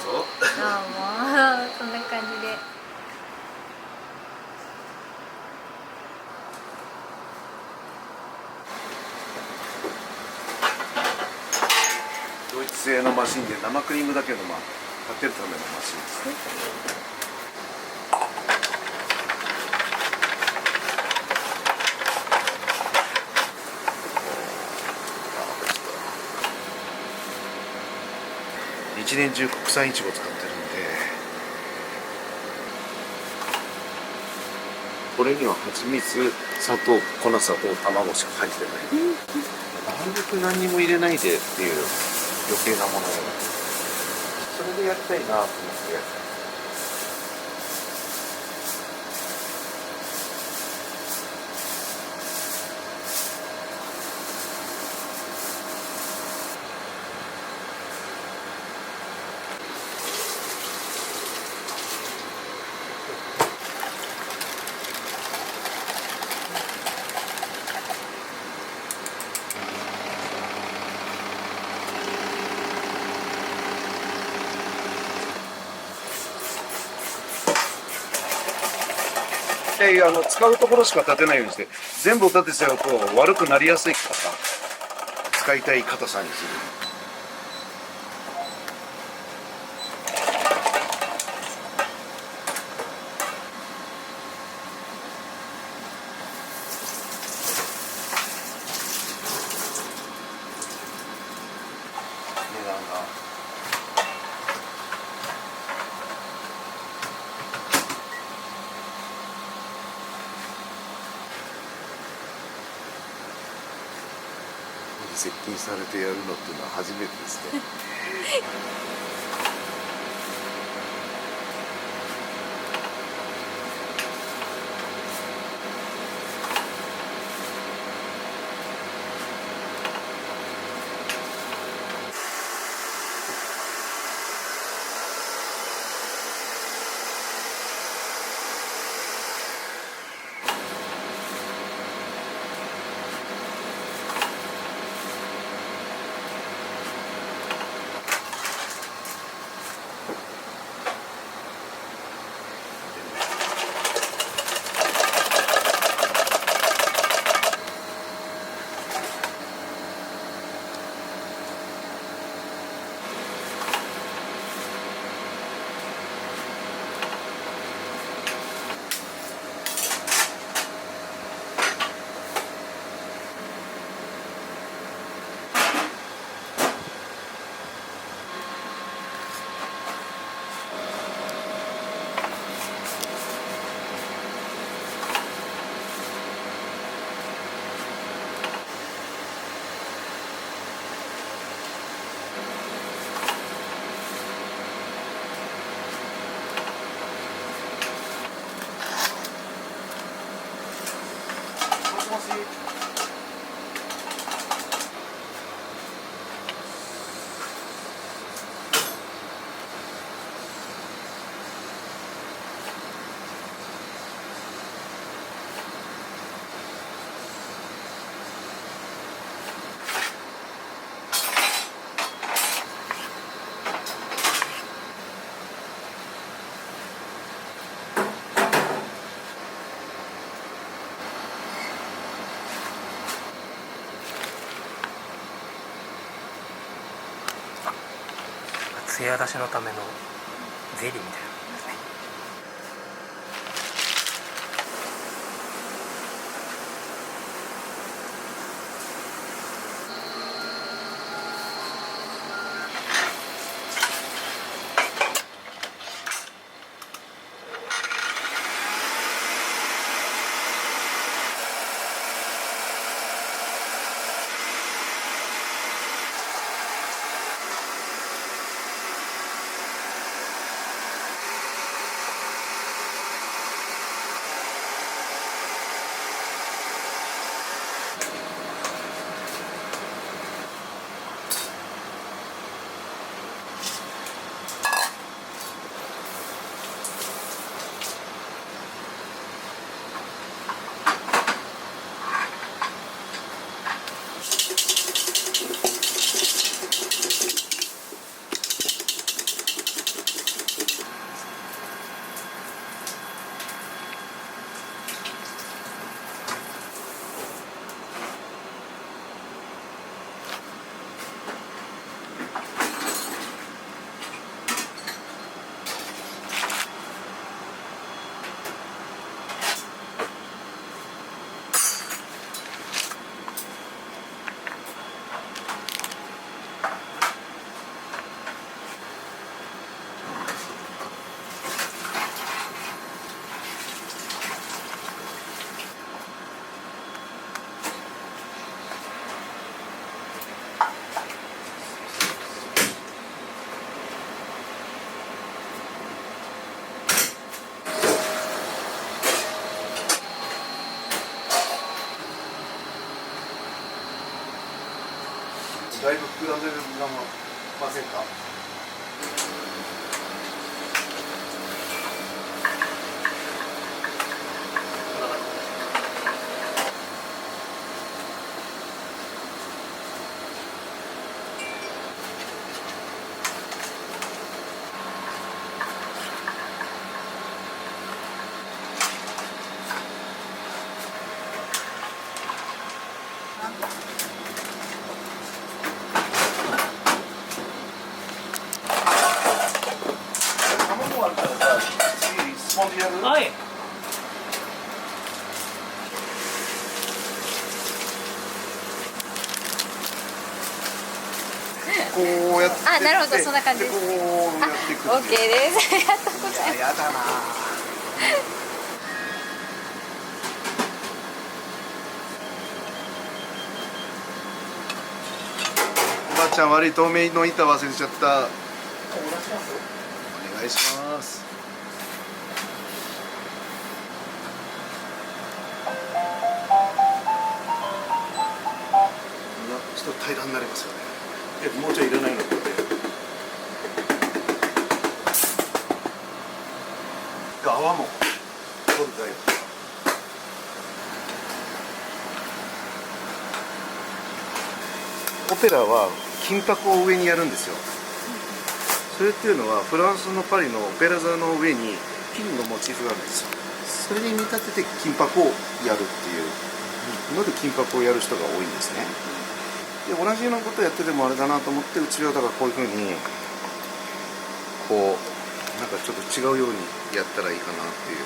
どうもそんな感じで。ドイツ製のマシンで生クリームだけの立てるためのマシンですね。一年中国産いちご使ってるんで、これには蜂蜜、砂糖、粉砂糖、卵しか入ってない。なるべく何にも入れないでっていう余計なものをそれでやりたいなと思って。使うところしか立てないようにして、全部を立てちゃうと悪くなりやすいから使いたい硬さにする。値段が接近されてやるのっていうのは初めてですね。艶出しのためのゼリーみたいな。は全然飲めませんか？卵あったらさ、次スポンジやる？はい。こうやってってあなるほどそんな感じですこうやっていくオッケーですありがとうございますやだな。おばあちゃん悪い、透明の板忘れちゃった。お願いします。ちょっと平らになりますよね。もうちょい入れないのこれで。側も取るかよ。オペラは金箔を上にやるんですよ。それっていうのはフランスのパリのオペラ座の上に金のモチーフがあるんですよ。それに見立てて金箔をやるっていうので金箔をやる人が多いんですね。で同じようなことをやっててもあれだなと思って、うちはだからこういうふうにこうなんかちょっと違うようにやったらいいかなっていう。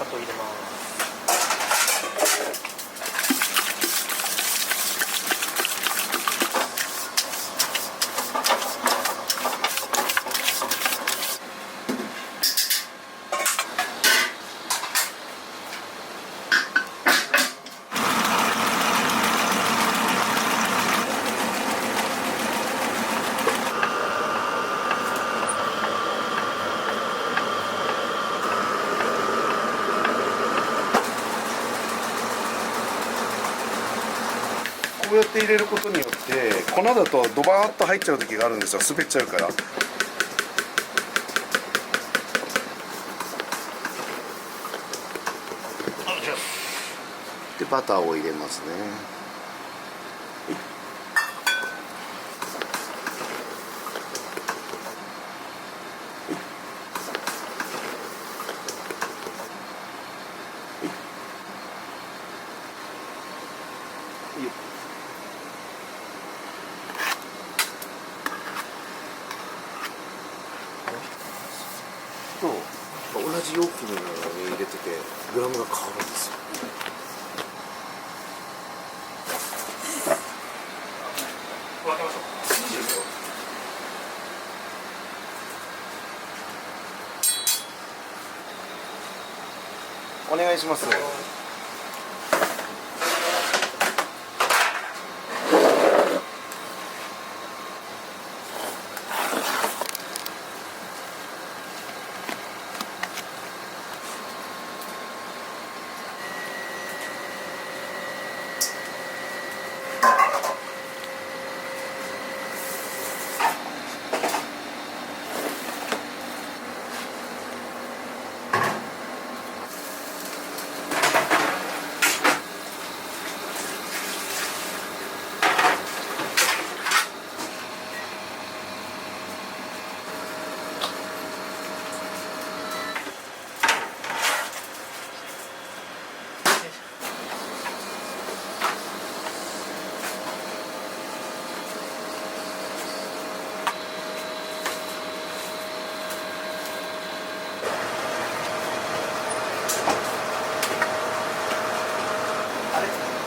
砂糖入れます。こうやって入れることによって粉だとドバーッと入っちゃう時があるんですよ。滑っちゃうから。でバターを入れますね。いいよ。と同じ容器に入れててグラムが変わるんですよ。お願いします。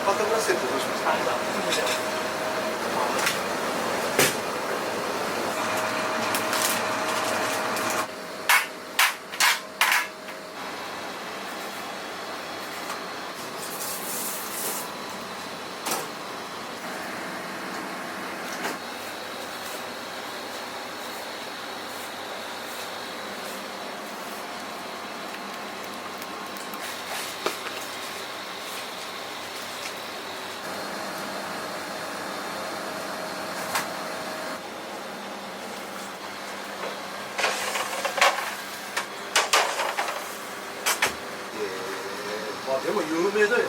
バットグラスセットどうしました？まあでも有名だよね。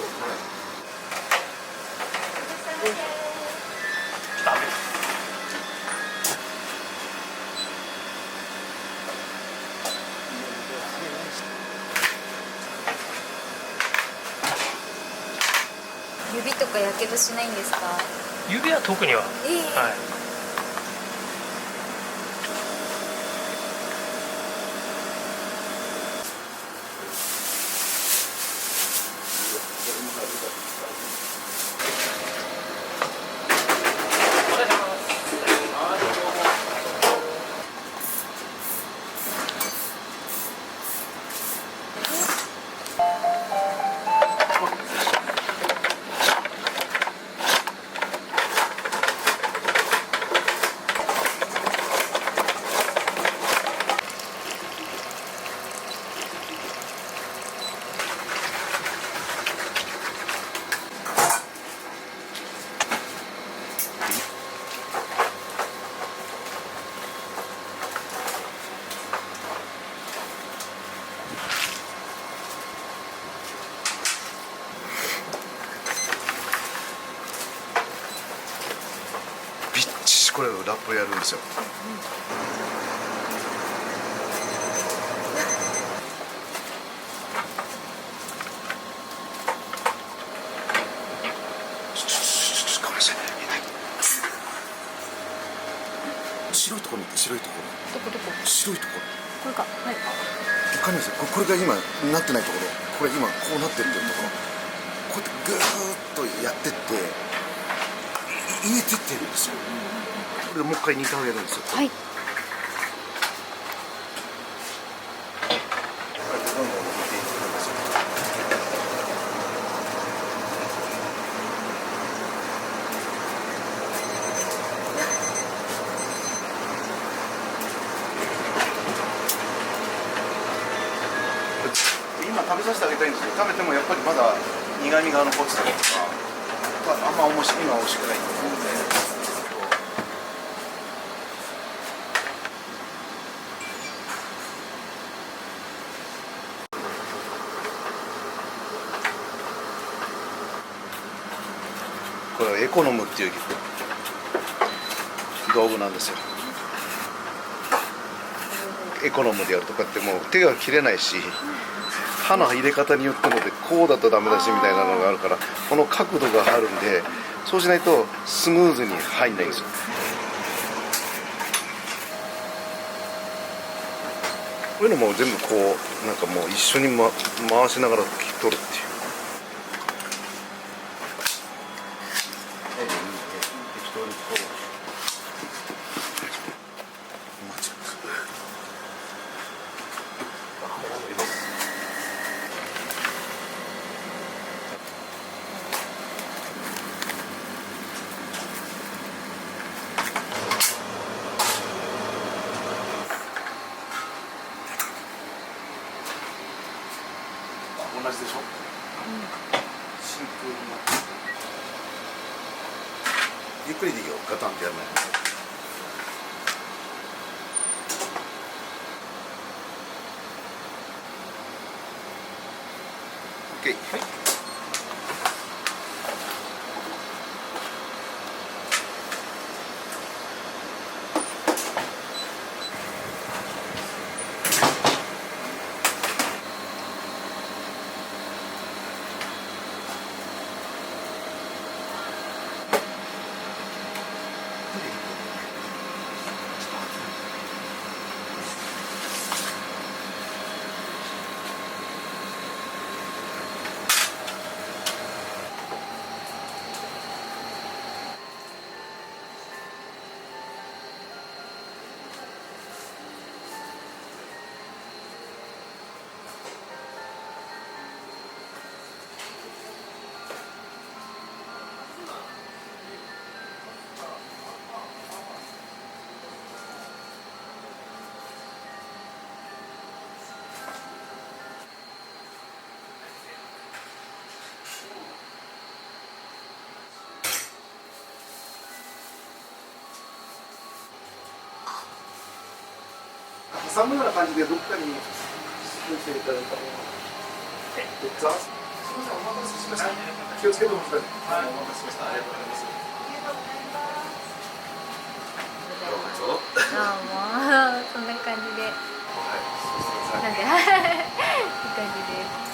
指とかやけどしないんですか？指は特には、はい。びっちしこれをラップやるんですよ。ごめんなさい。白いところ見て、白いところ。どこ？白いところ。これか。はい。わかんないですよ。これが今なってないところ。これ今こうなってるっていうところ。こうやってぐーっとやってって入れてってるんですよ。これでもう一回煮てあげるんですよ。はい。どんどん煮ていくんですよ。今食べさせてあげたいんですけど、食べてもやっぱりまだ苦味が残ってたりとか、あんま今美味しくないと思うんで。これはエコノムっていう道具なんですよ。エコノムでやるとかってもう手が切れないし、刃の入れ方によってもでこうだとダメだしみたいなのがあるから、この角度があるんで、そうしないとスムーズに入んないんですよ。こういうのも全部こうなんかもう一緒に、回しながら切っとるっていう。適当にこう。じでしょ。シンプルな。ゆっくりでいいよ、ガタンってやらない。オッケー。はい。挟むような感じでどっかにしていただいたもの。どっか。すみません、お待たせしました。気をつけてください。はい、お待たせしました。ありがとうございます。どうぞ。ああ、もうそんな感じで。はい、なんで、はい、いい感じです。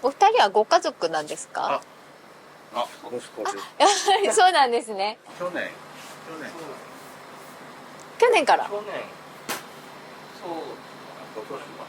お二人はご家族なんですか？息子です。やはりそうなんですね。去年去年から。去年そうどうしようかな。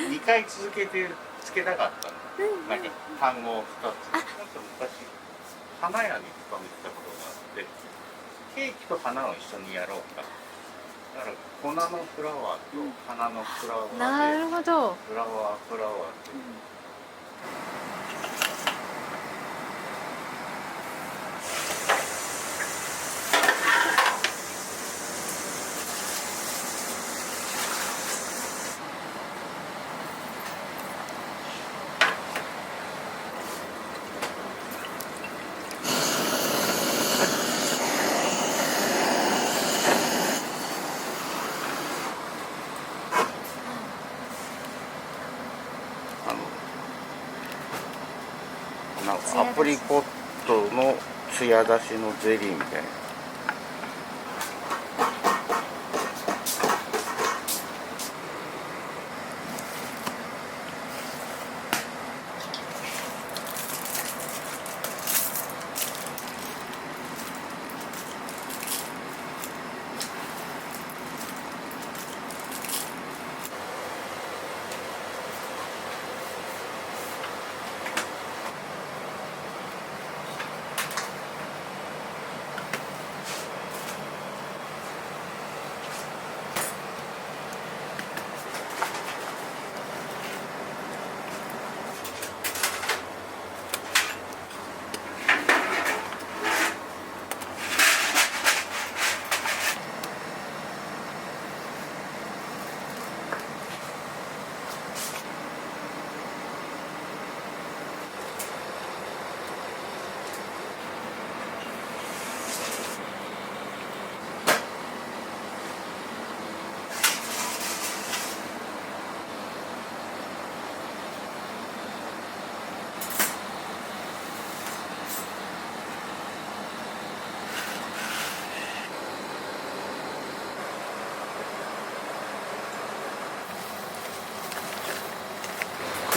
2回続けてつけたかったの、なんか単語を2つ。なんか昔花屋に勤めてたことがあって、ケーキと花を一緒にやろうか、だから粉のフラワーと花のフラワーで、なるほど。フラワーって、なんかアプリコットのツヤ出しのゼリーみたいな。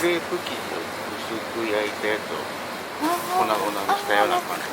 クレープ生地を薄く焼いたやつを粉々にしたような感じ。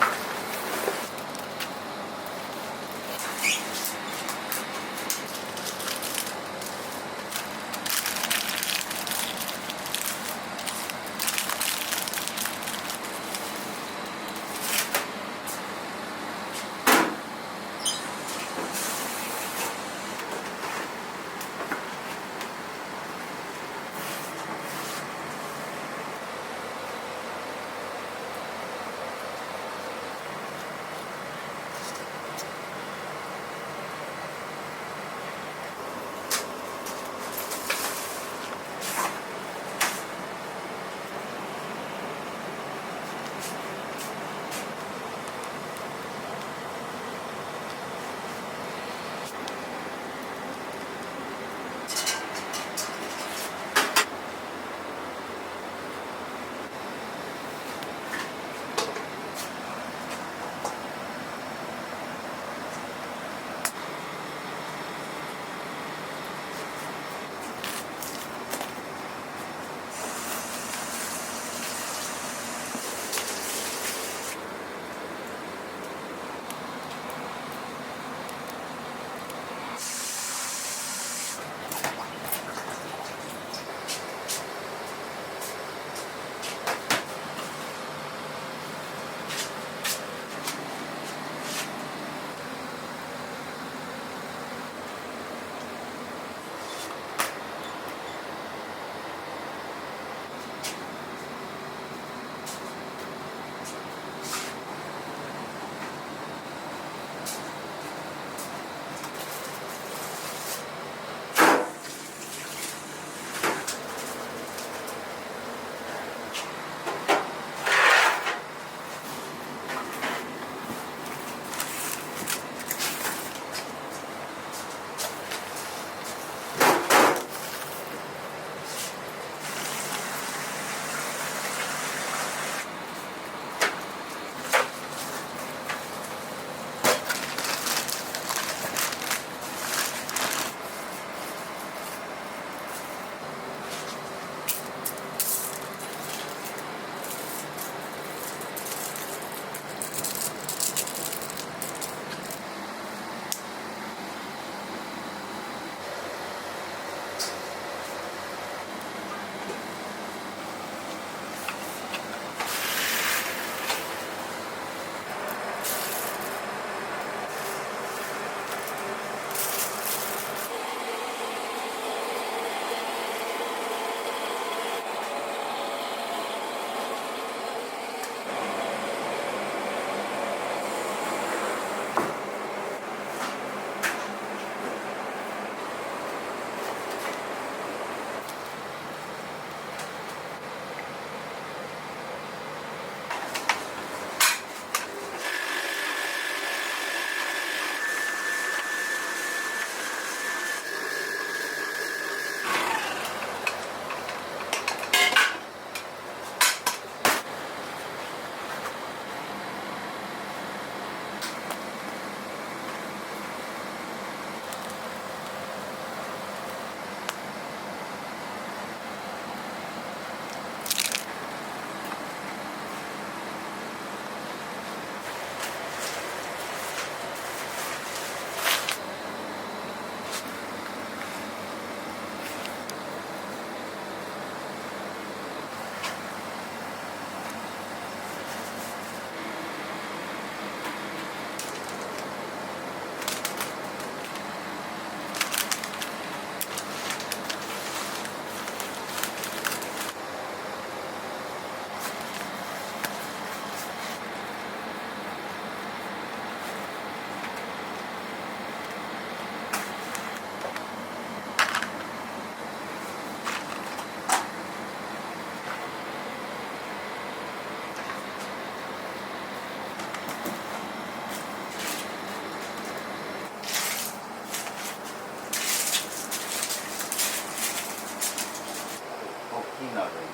ンナーでいい。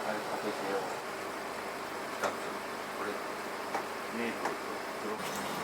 あれかけてよ。2つ。これ、メープルとブロッコリー。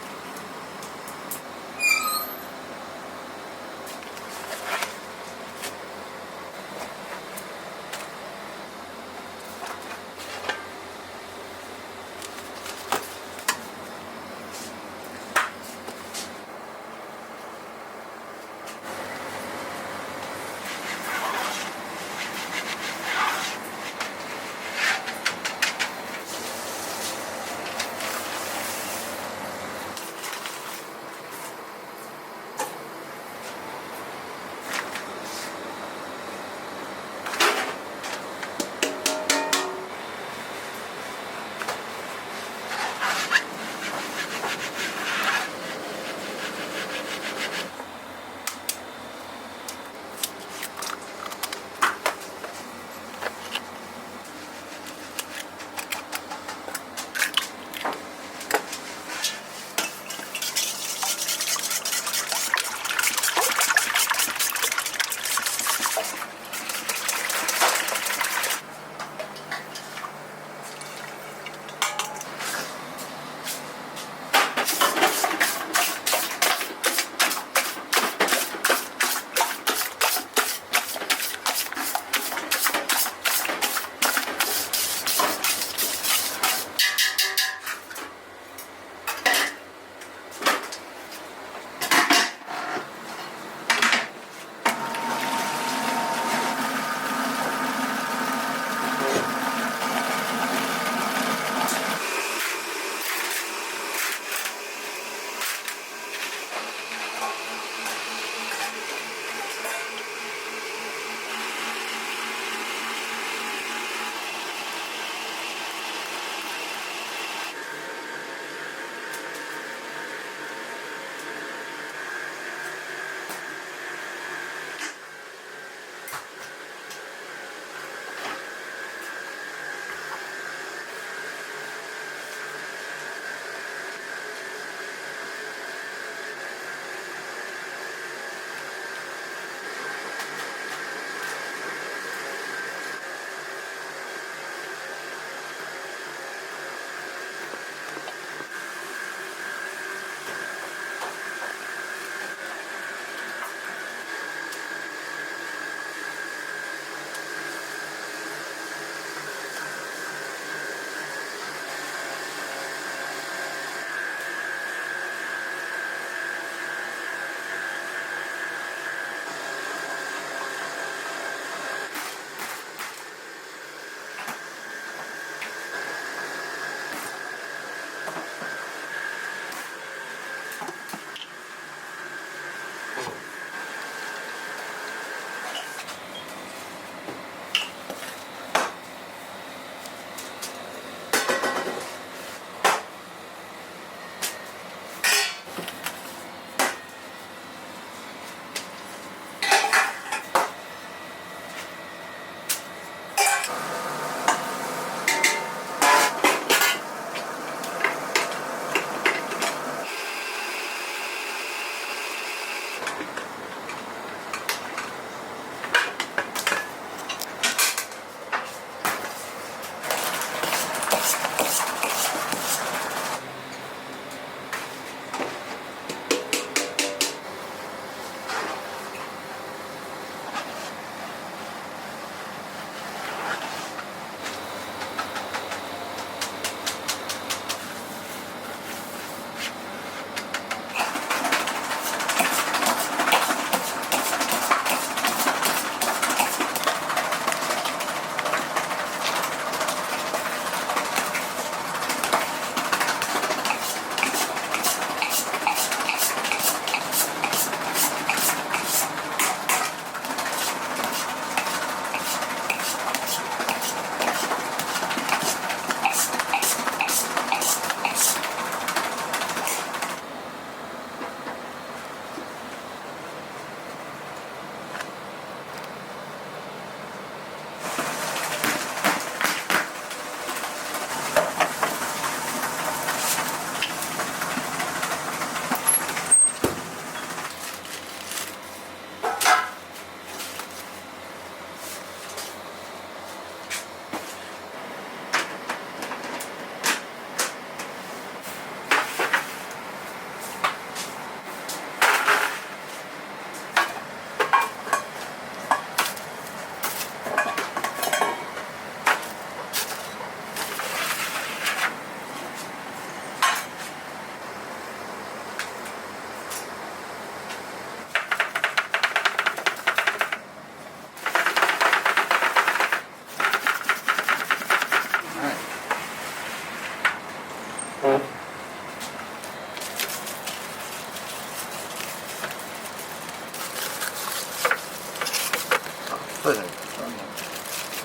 ぱりね、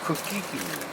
クッキー機に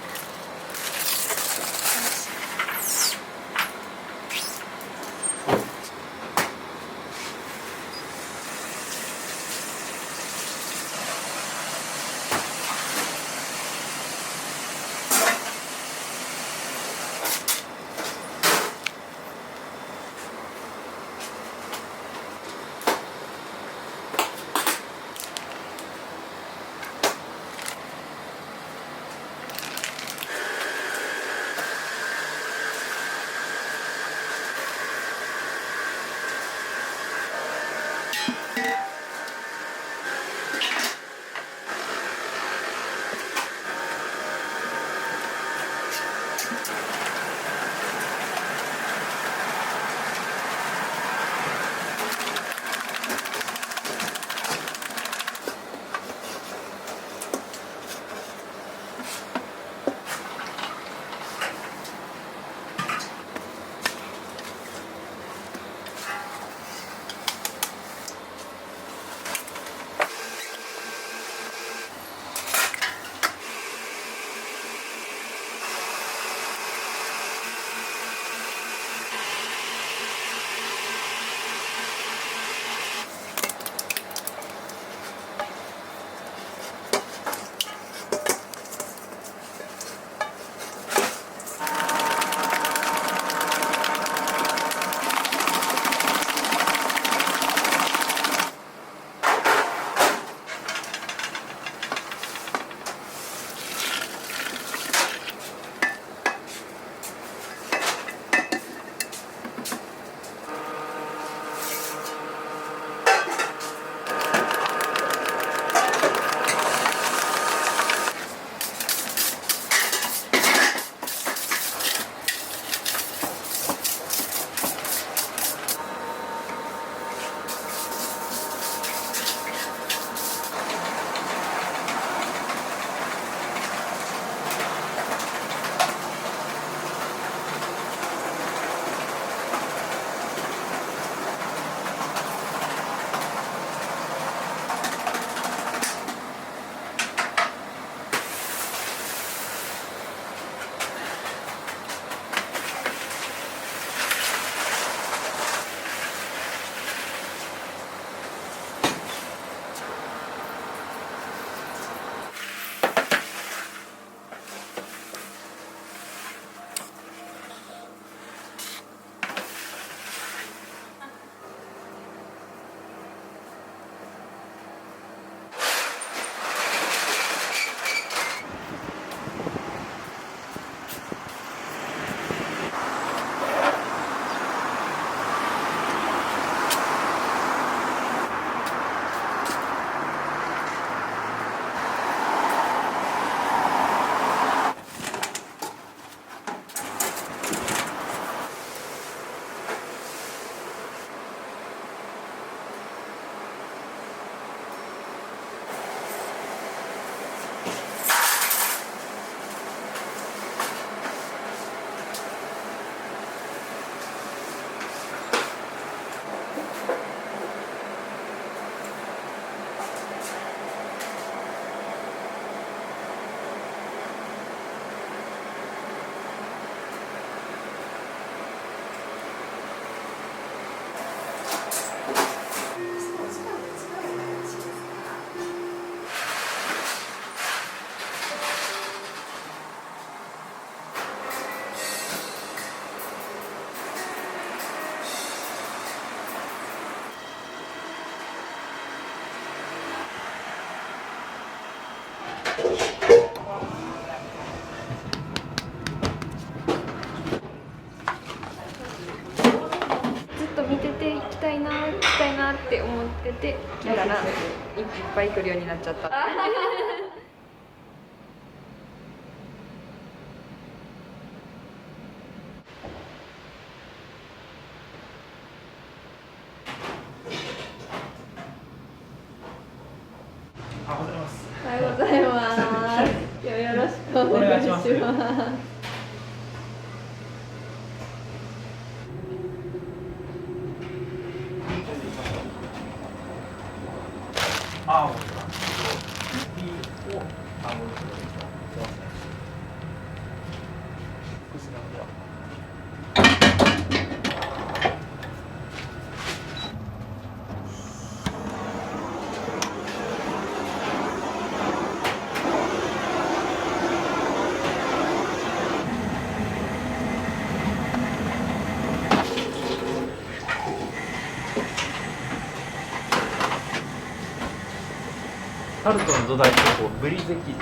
って思ってて来たらいっぱい来るようになっちゃった。おはようございます。おはようございます。よろしくお願いします。ああ、タルトの土台ってブリゼ生地っていう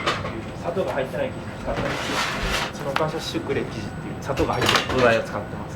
砂糖が入ってない生地使ったりして、その感謝シュクレ生地っていう砂糖が入ってる土台を使ってます。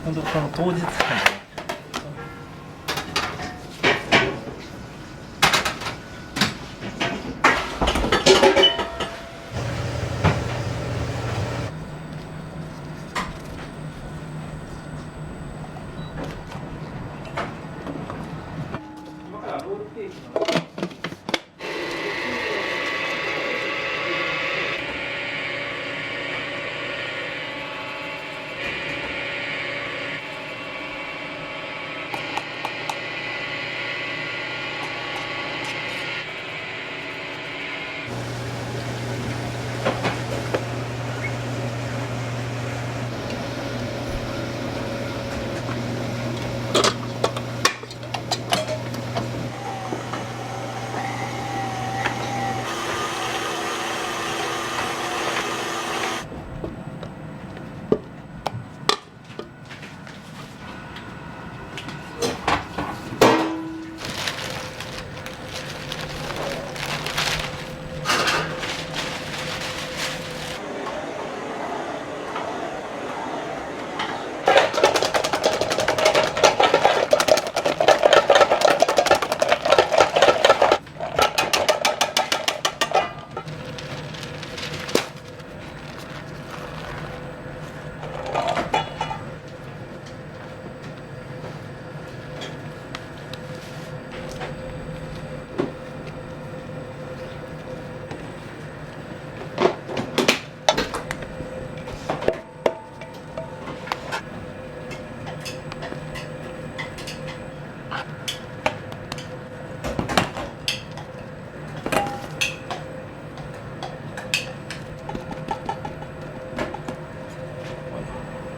本当その当日感ね。今からロールケーキの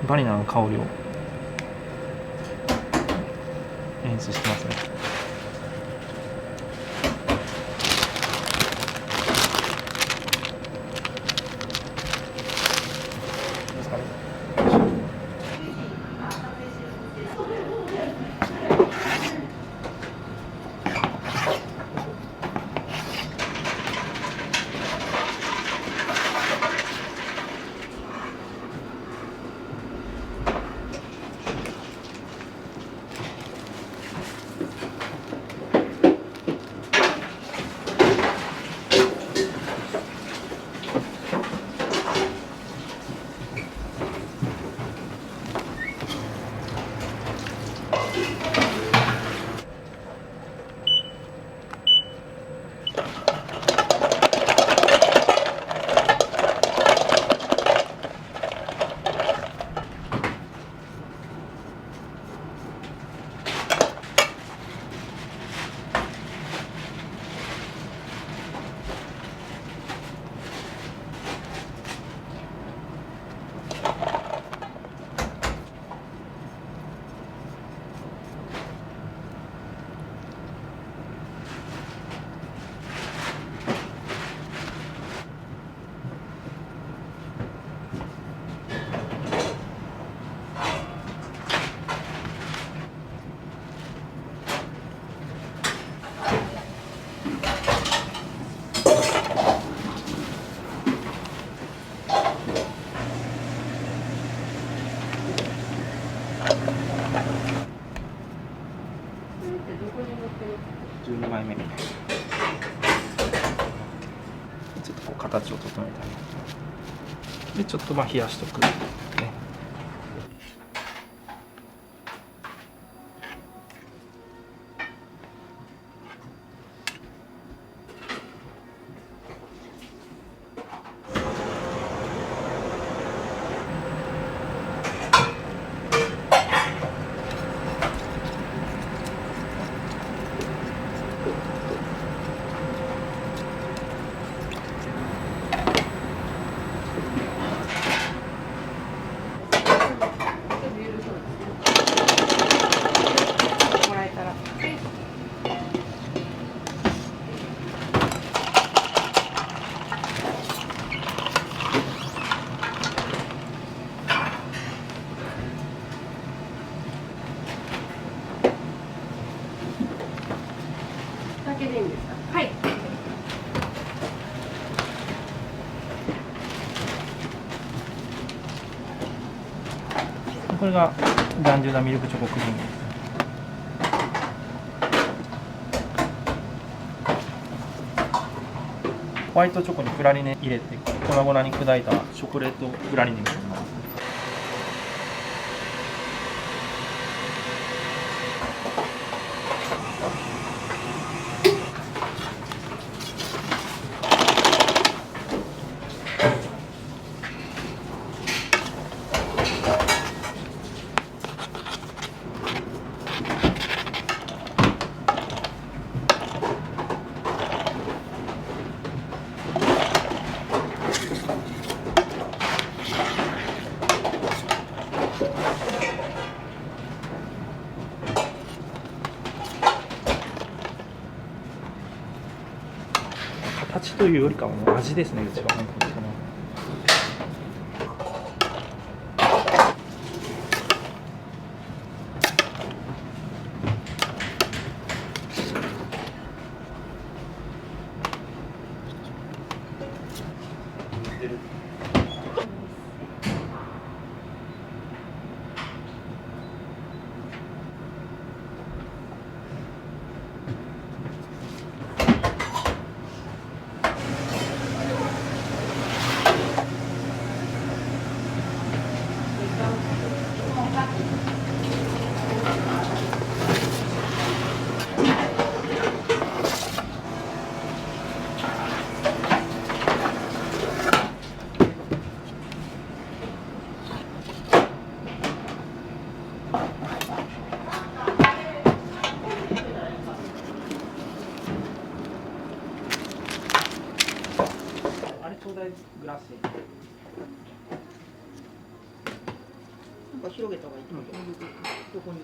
バニラの香りを演出してますね。12枚目。ちょっとこう形を整えてあげる。でちょっと冷やしとく、ね。もらえたら。だけでいいんですか。はい。これがダンジュダミルクチョコクリームです。ホワイトチョコにプラリネ入れて粉々に砕いたチョコレートプラリネになります。形というよりかはもう味ですね、うちは本当に。あれちょうだいグラス。なんか広げた方がいいと思う。どこに。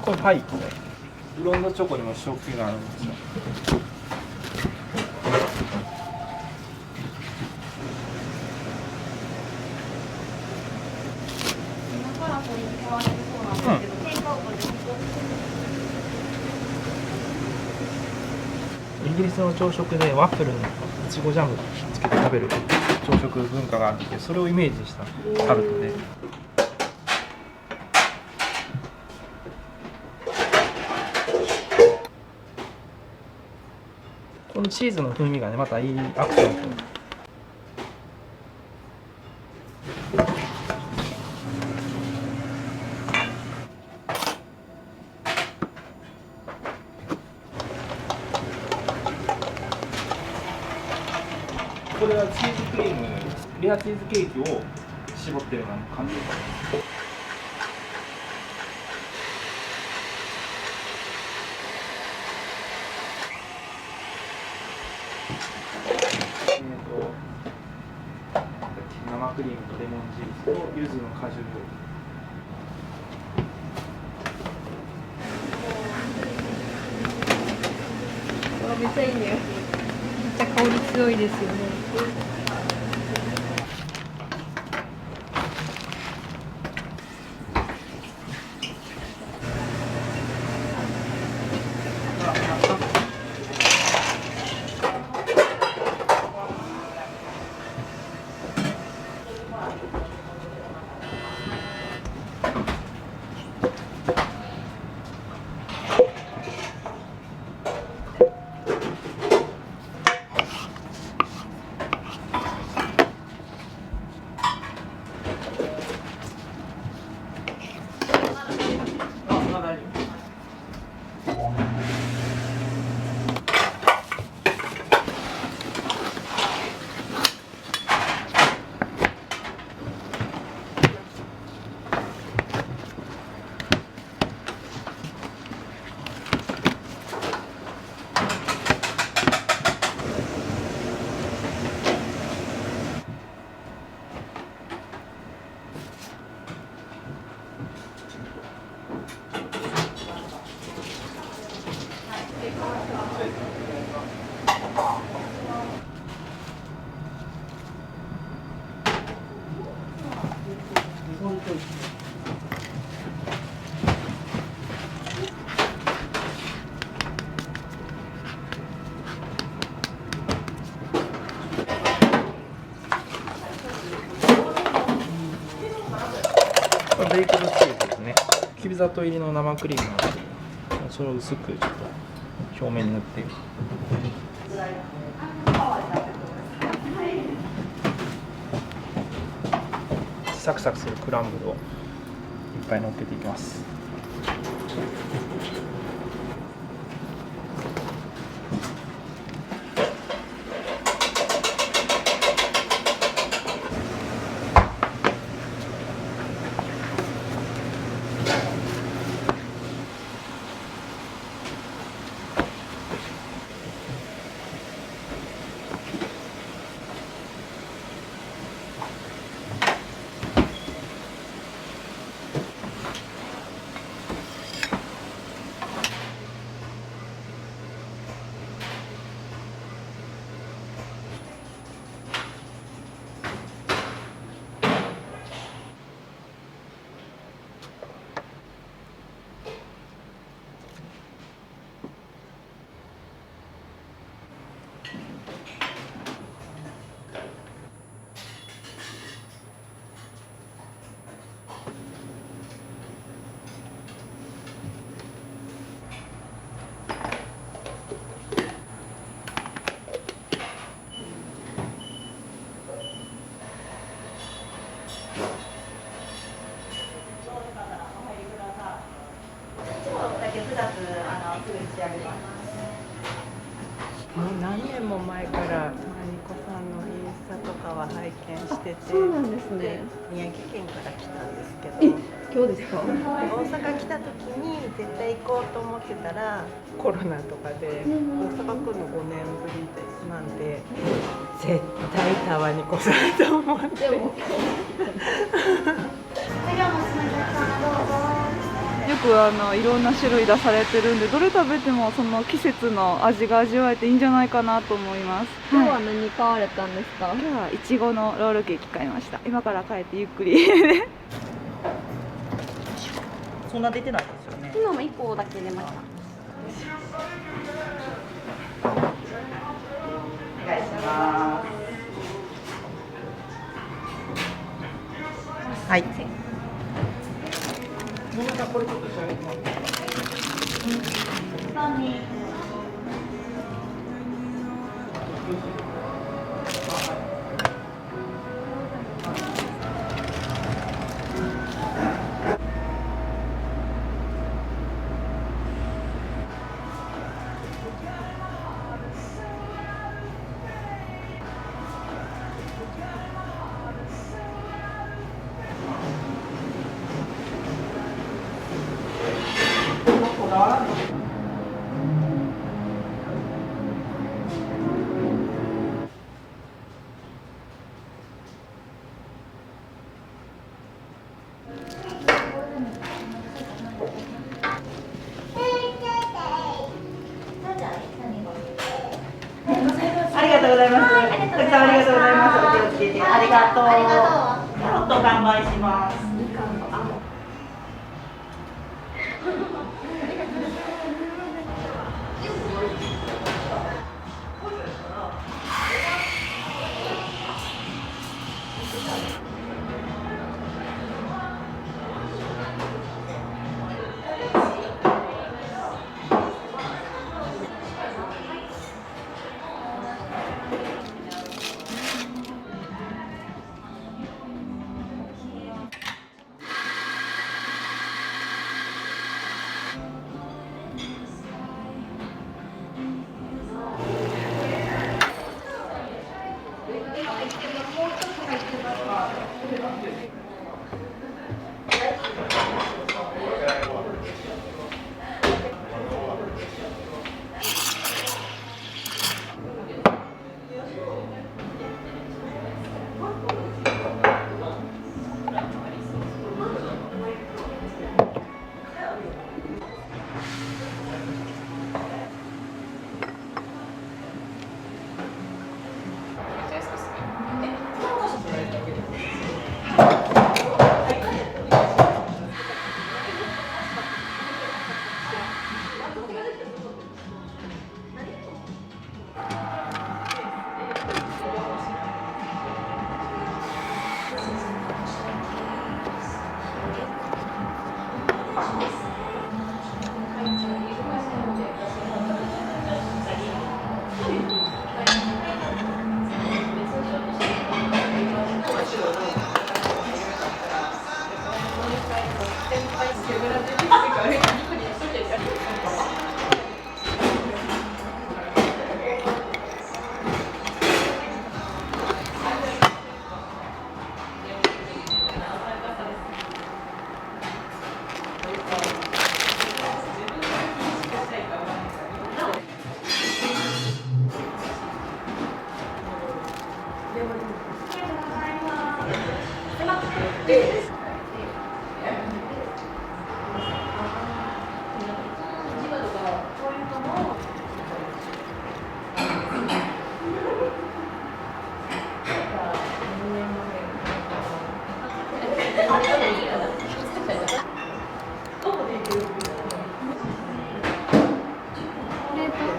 これパイ。ブロンドチョコにも食器があるんですよ。ギリスの朝食でワッフルにいちごジャムつけて食べる朝食文化があってそれをイメージしたタルトで。このチーズの風味がねまたいいアクセント。これはチーズクリーム、レアチーズケーキを絞ってるような感じです。生クリームとレモン汁と柚子の果汁。めっちゃいいね。めっちゃ香り強いですよね。ベイクドチーズですね。きび砂糖入りの生クリームなんですけど、それを薄くちょっと表面に塗ってサクサクするクランブルをいっぱい乗っけていきます。もう何年も前からマリコさんのインスタとかは拝見してて、そうなんですね。宮城県から来たんですけえ、ど、今日ですか？大阪来た時に絶対行こうと思ってたらコロナとかで大阪来るの5年ぶりなんで、絶対タワに来ないと思って。でもよくいろんな種類出されてるんで、どれ食べてもその季節の味が味わえていいんじゃないかなと思います。今日は何買われたんですか？今日はいちごのロールケーキ買いました。今から帰ってゆっくりそんな出てないですよね。昨日も1個だけ出ました。はい。ありがとうございます。たくさんありがとうございます。お気をつけて。ありがとう。キャロット完売します。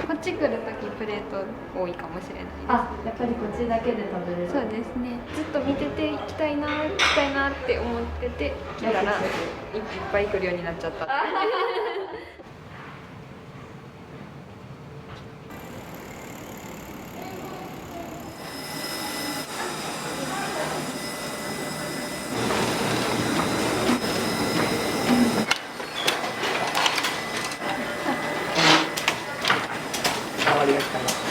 こっち来るときプレート多いかもしれないです。あ、やっぱりこっちだけで食べれる。そうですね。ずっと見てて行きたいなって思ってて来たらいっぱい来るようになっちゃった。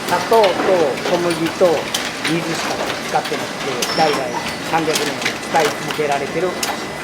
砂糖と小麦と水しか使ってなくて、代々300年使い続けられてるお菓子です。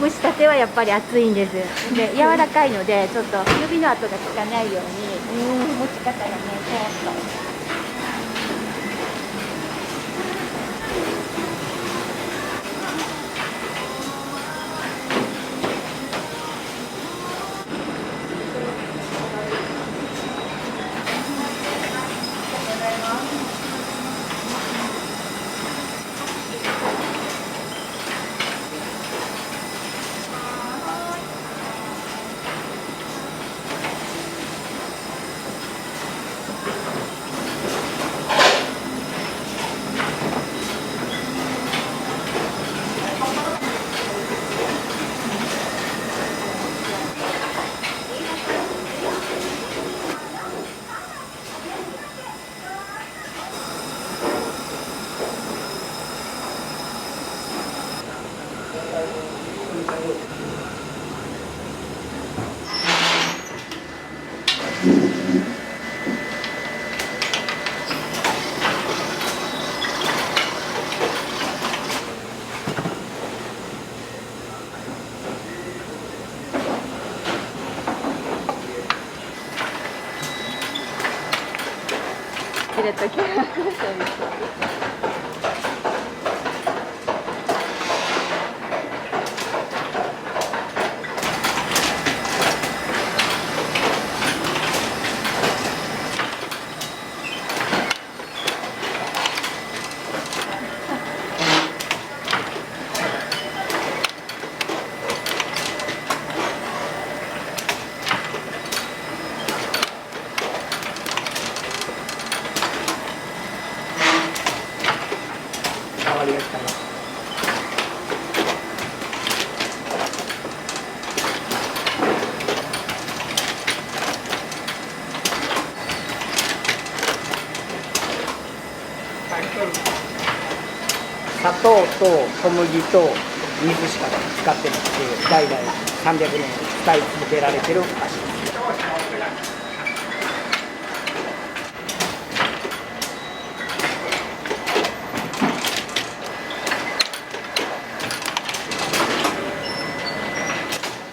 蒸したてはやっぱり熱いんです。で柔らかいのでちょっと指の跡がつかないように持ち方がねこうっと。きるときはそうです周りが来たな。砂糖と小麦と水しか使ってなくて、代々300年使い続けられてるお菓子です。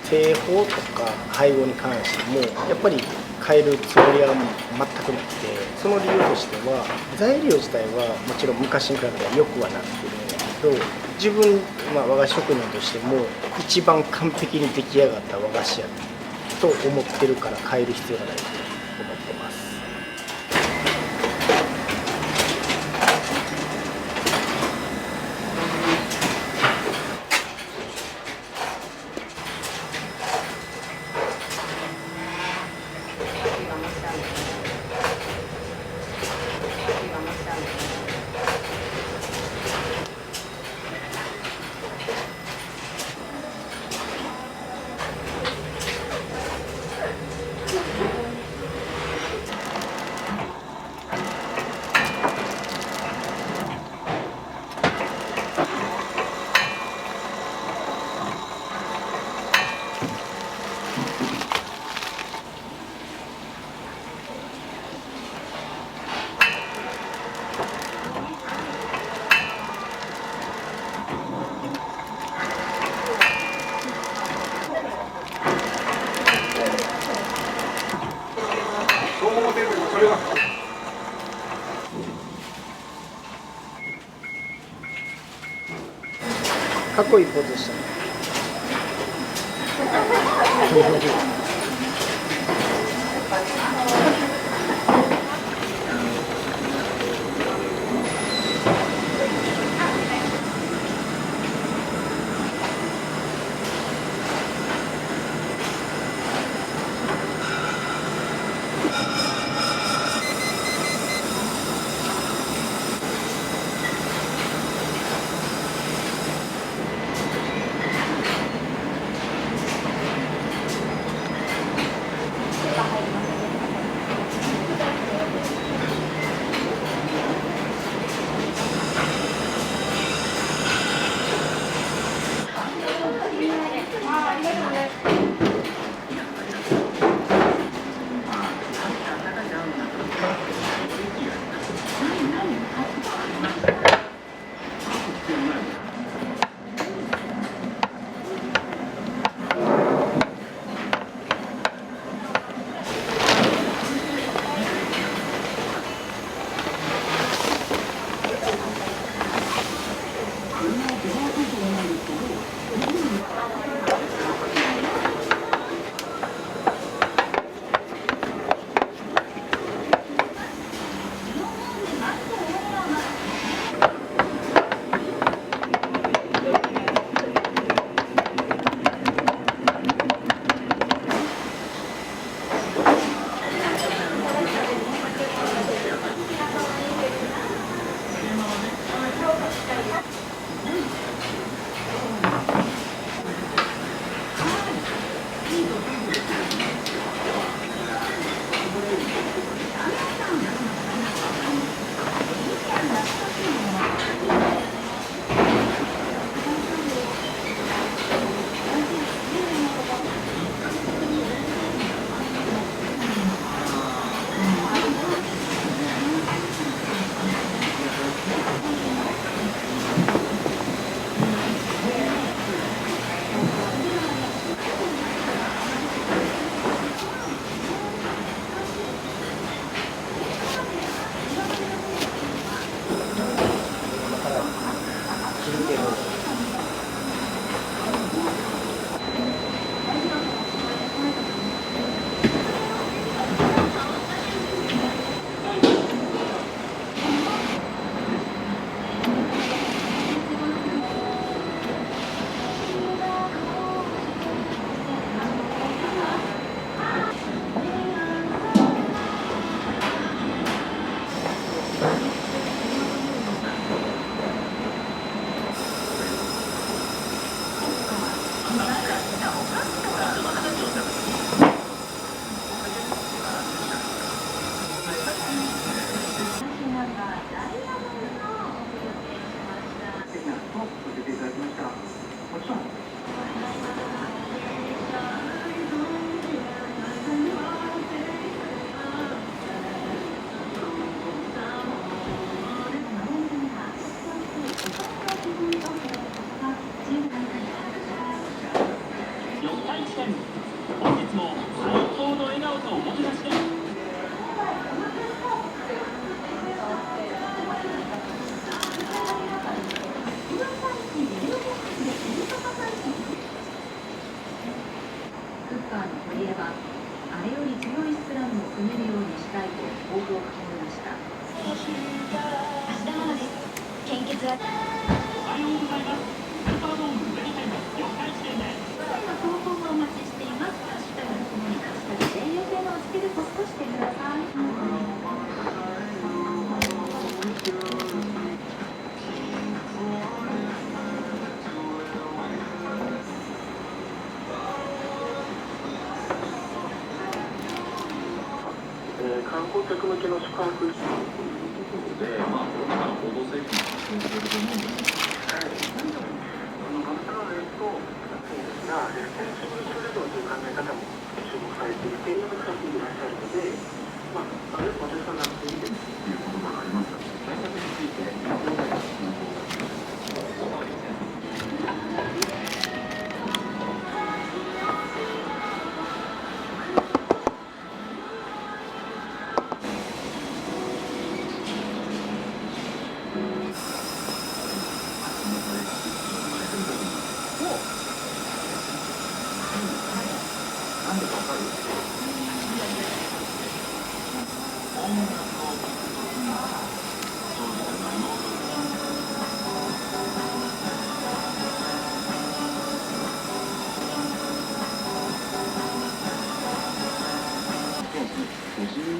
製法とか配合に関してもやっぱり変えるつもりは全くなくて、その理由としては材料自体はもちろん昔に比べたら良くはなってるんだけど、自分、和菓子職人としても一番完璧に出来上がった和菓子やと思ってるから変える必要がないと思ってます。かっこいいポーズでしたね。献血は投稿もお待ちしています。ハッシュタグともにハッシュタグで予定のお付けでポストしてください。観光客向けの宿泊で、報道整備に進めていると思うんです。はい。バスターレとがレスポンシブルツーリズムという考え方も注目されていて、使っていらっしゃるので、お客さんがいいですという言葉がありますので、対策についてどのような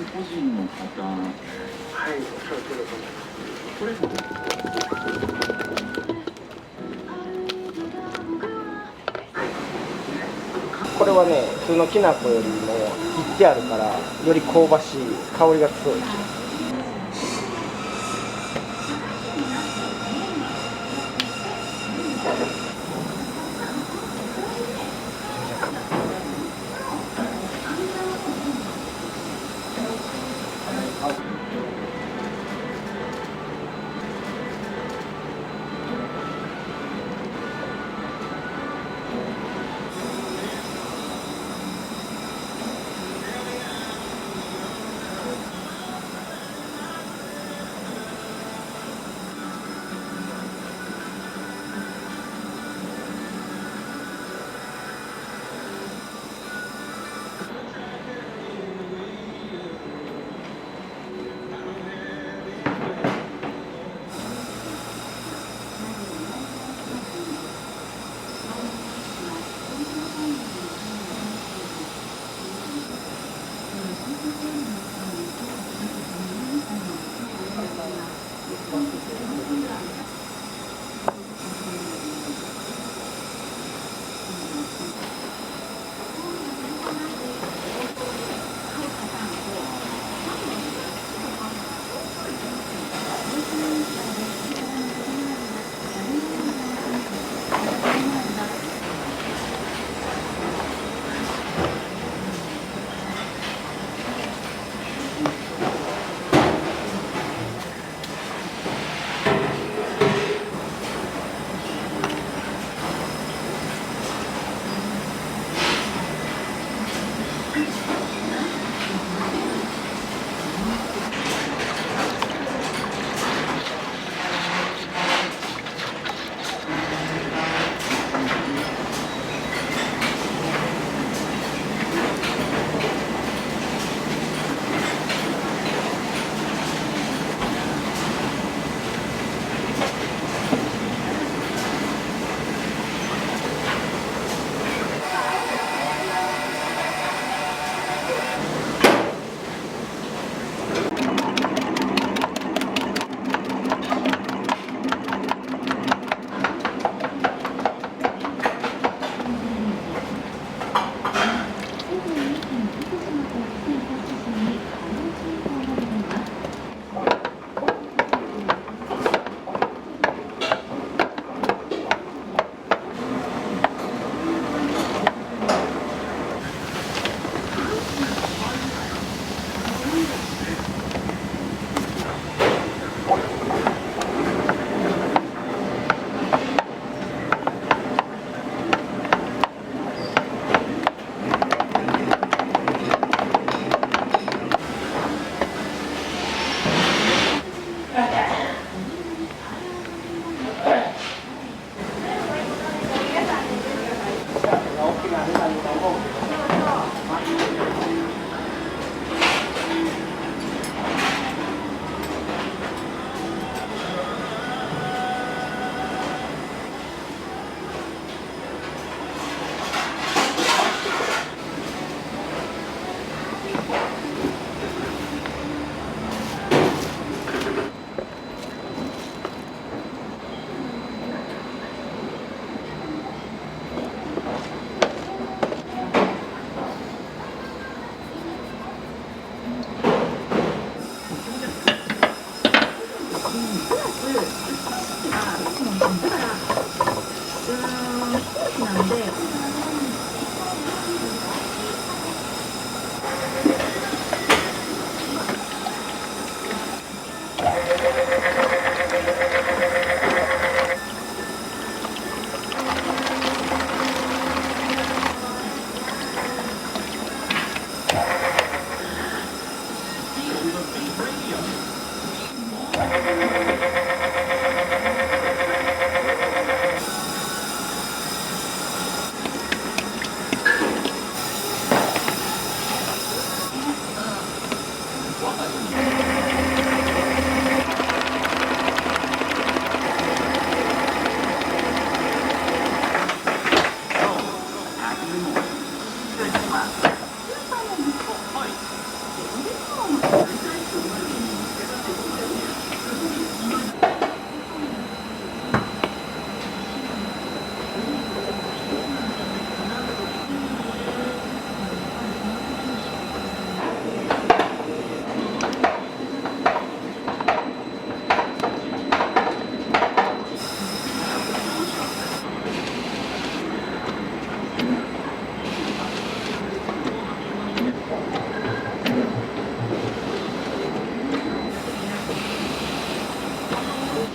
個人の方、はい、おっしゃる通りだと思います。これこれはね、普通のきな粉よりも切ってあるからより香ばしい香りが強いです。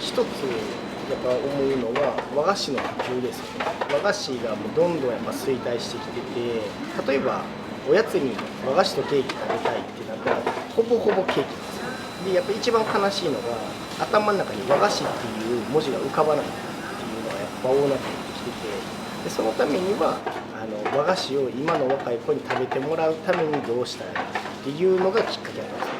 一つやっぱ思うのは和菓子の普及ですよね。和菓子がもうどんどんやっぱ衰退してきてて、例えばおやつに和菓子とケーキ食べたいってなったらほぼほぼケーキなんですよ。でやっぱ一番悲しいのが頭の中に和菓子っていう文字が浮かばないっていうのがやっぱ多なってきてて、でそのためには和菓子を今の若い子に食べてもらうためにどうしたらいいかっていうのがきっかけなんですよ。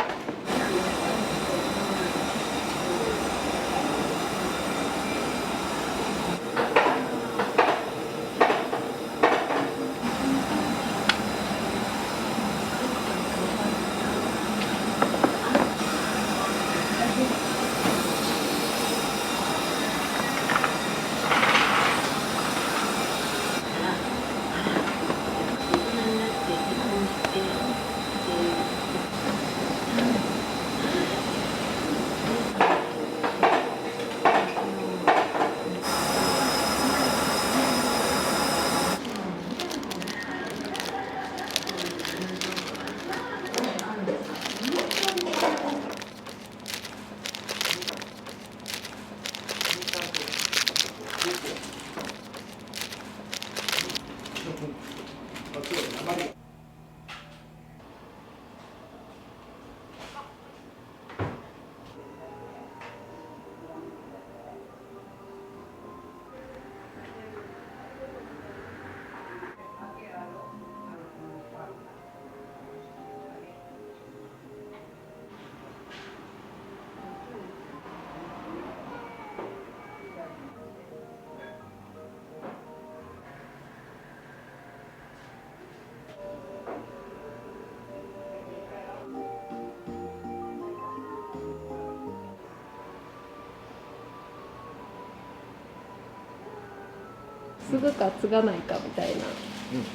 継ぐか継がないかみたい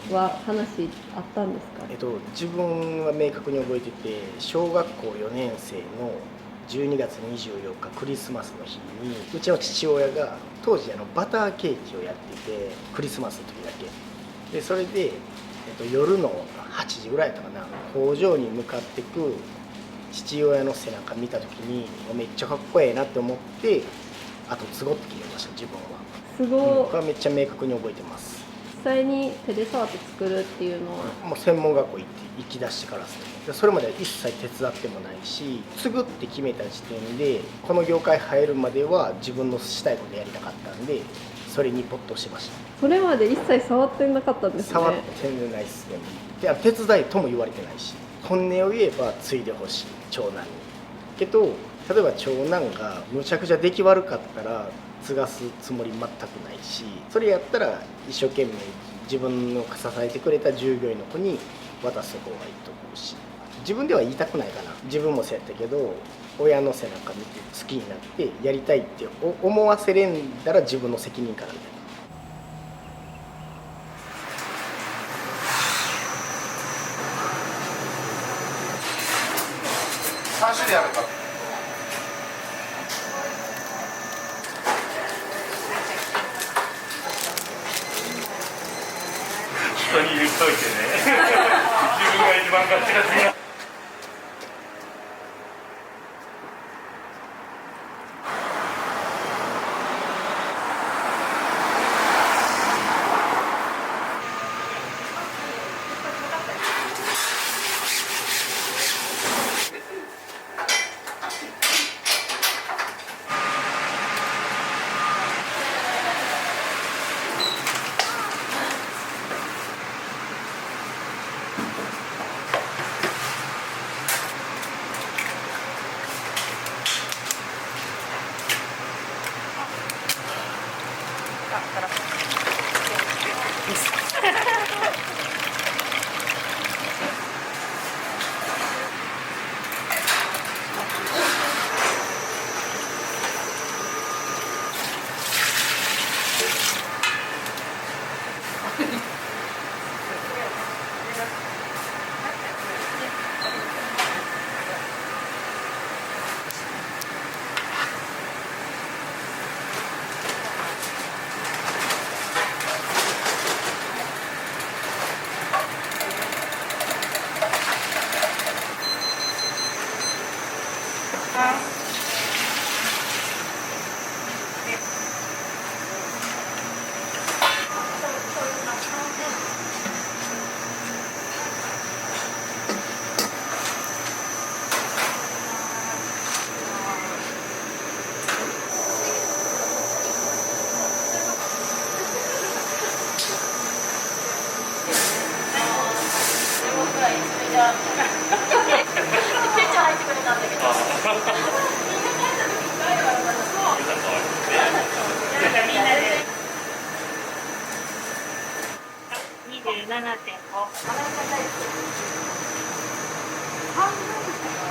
なは話あったんですか？自分は明確に覚えてて、小学校4年生の12月24日クリスマスの日にうちの父親が当時バターケーキをやってて、クリスマスの時だけで、それで、夜の8時ぐらいだったかな、工場に向かってく父親の背中見た時にめっちゃかっこええなって思って、あと継ごうって決めました。自分はすごい、これはめっちゃ明確に覚えてます。実際に手で触って作るっていうのはもう専門学校行き出してからですね。それまでは一切手伝ってもないし、継ぐって決めた時点でこの業界入るまでは自分のしたいことやりたかったんで、それに没頭してました。それまで一切触ってなかったんですね。触ってないですね。で手伝いとも言われてないし、本音を言えば継いでほしい長男に。けど例えば長男がむちゃくちゃ出来悪かったら継がすつもり全くないし、それやったら一生懸命自分を支えてくれた従業員の子に渡す方がいいと思うし、自分では言いたくないかな。自分もそうやったけど、親の背中見て好きになってやりたいって思わせれんだら自分の責任かなみたいな。3種類あるから。人に言っといてね。自分が一番ガチガチな。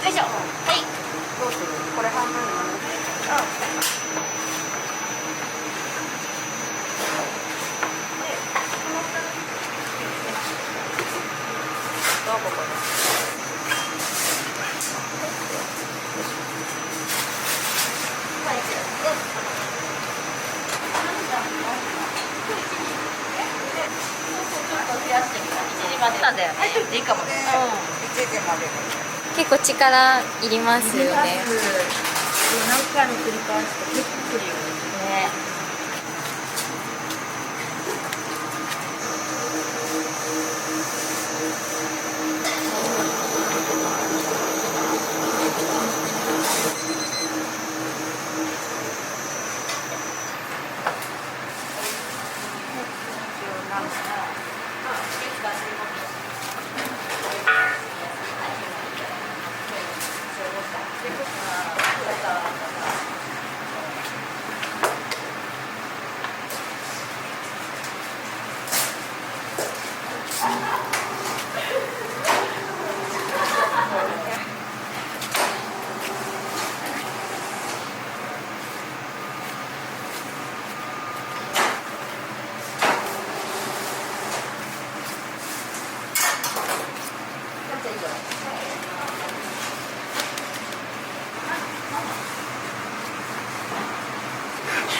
いしょ。はい。どうする？これ半分になる。どうここで。なんだよね。いいかもね。1時まで。結構力いりますよね。何回も繰り返して結構くるよね。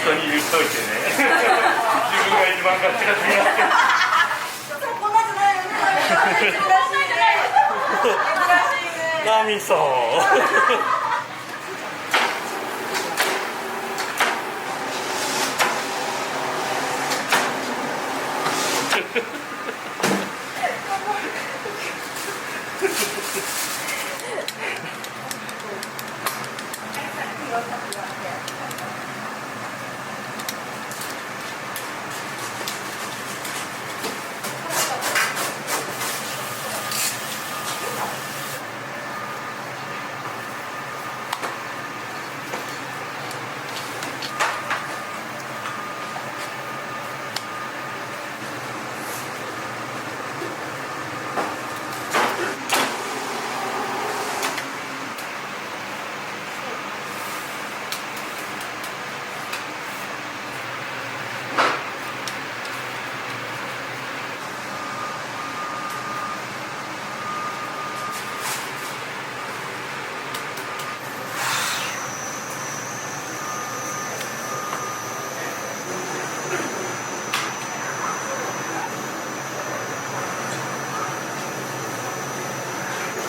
人に言っといてね。自分が一番ガチガチになってる。こんなじゃないよね。珍しいね。何そう。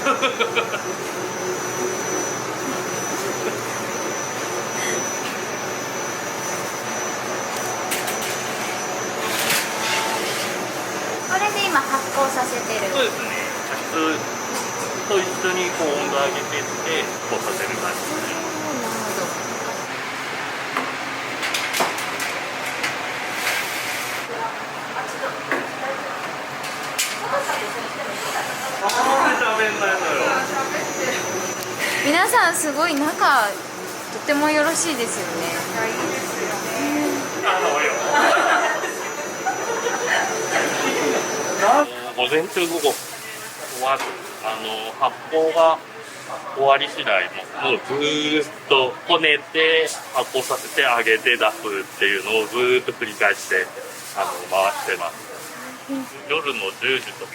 これで今発酵させてる。そうですね。加湿と一緒にこう温度上げていってこうさせる感じですね。皆さんすごい仲とてもよろしいですよね。いいですよね。午前中午後は発酵が終わり次第もうずーっとこねて発酵させて揚げて出すっていうのをずーっと繰り返して回してます。夜の10時とか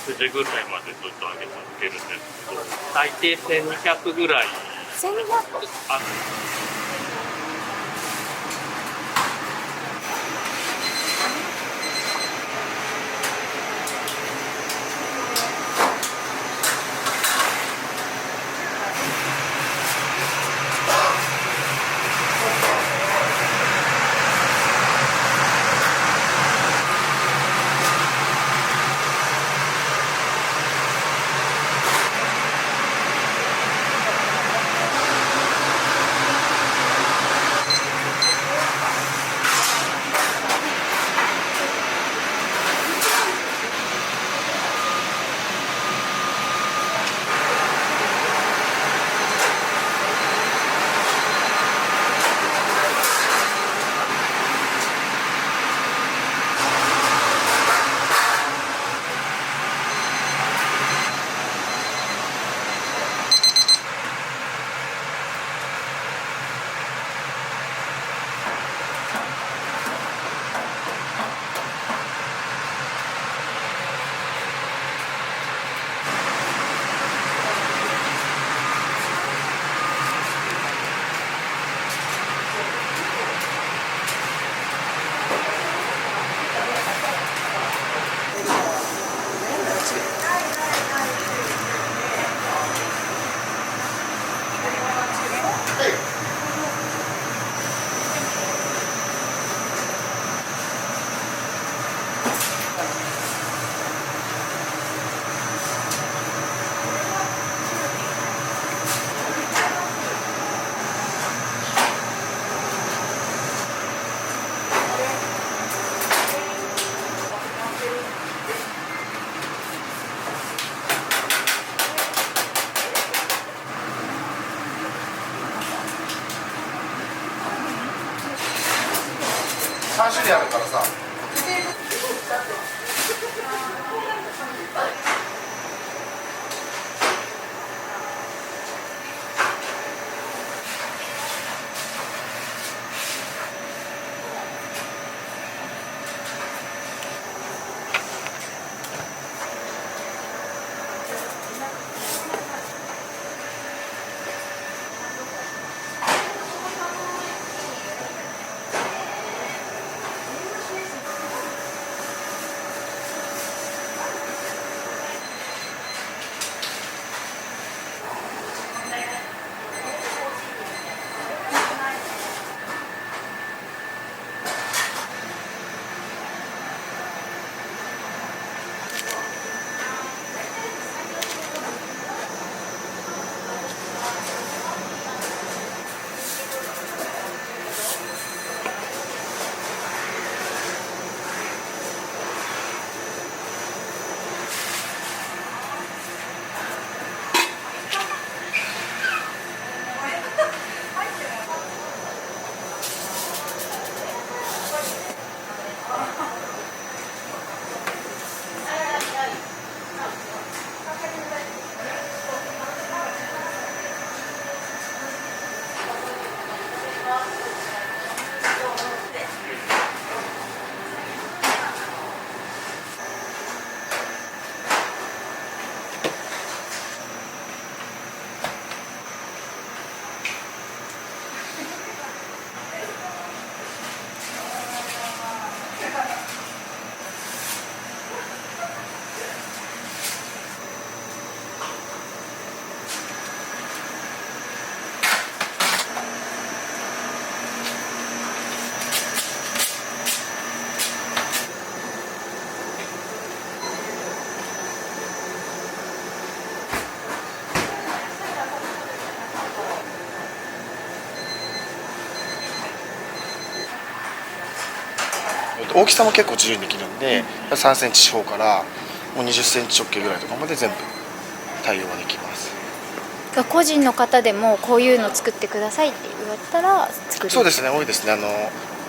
9時ぐらいまでずっと揚げ続けるんですけど、最低1200ぐらい。種類あるからさ。大きさも結構自由にできるんで、3センチ四方からもう20センチ直径ぐらいとかまで全部対応ができます。個人の方でもこういうの作ってくださいって言われたら作る。そうですね、多いですね。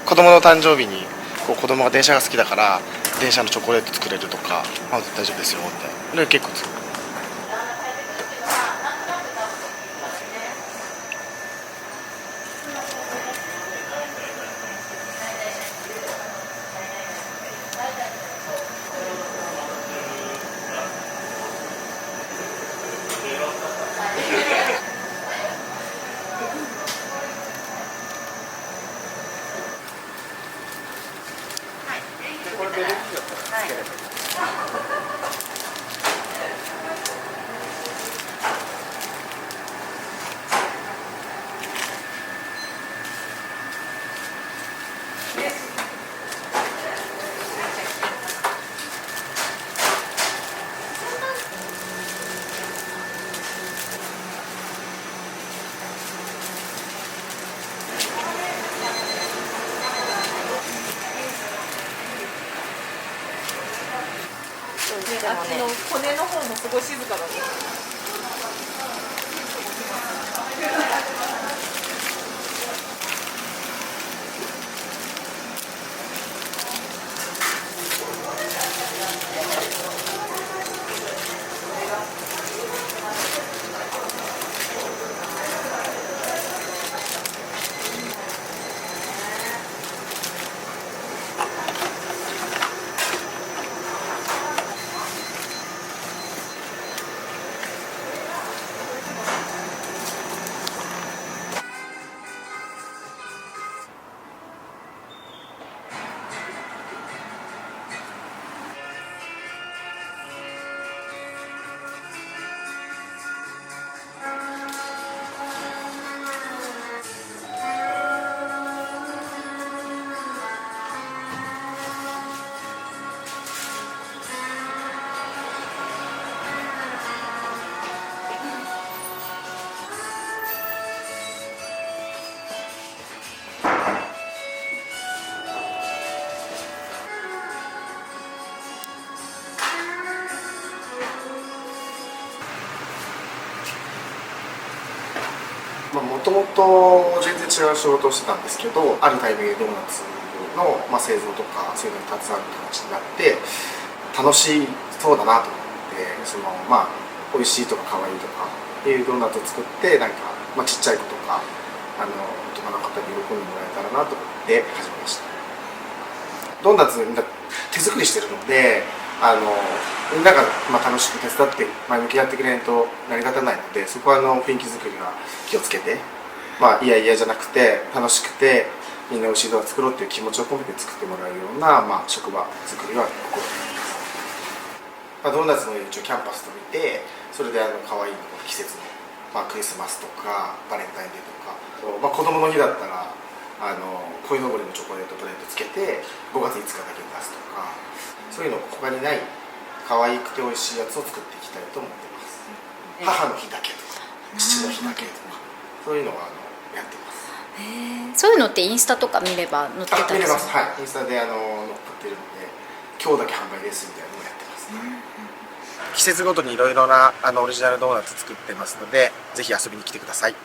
子供の誕生日に子供が電車が好きだから電車のチョコレート作れるとか、大丈夫ですよみたいな、それ結構作る。あっちの骨の方もすごい静かだね。もともと全然違う仕事をしてたんですけど、あるタイミングでドーナツの、製造とかそういうのに携わる形になって楽しそうだなと思って美味しいとか可愛いとかっていうドーナツを作ってなんか、ちっちゃい子とか大人の方に喜んでもらえたらなと思って始めました。ドーナツみんな手作りしてるのでみんなが楽しく手伝って前向きにやってくれないと成り立たないので、そこは雰囲気作りは気をつけて、いやいやじゃなくて楽しくてみんな美味しいドーナツ作ろうっていう気持ちを込めて作ってもらうような、職場作りは心がけています。ドーナツの一応キャンパスと見て、それで可愛い季節の、クリスマスとかバレンタインデーとか、子供の日だったら鯉のぼりのチョコレートプレートつけて5月5日だけに出すとか、そういうの他にない可愛くて美味しいやつを作っていきたいと思ってます。母の日だけとか父の日だけとかそういうのはやってます。そういうのってインスタとか見れば載ってたりする？見れます。はい、インスタで載っかってるので、今日だけ販売ですみたいなのをやってます、季節ごとにいろいろなオリジナルドーナツ作ってますので、ぜひ遊びに来てください。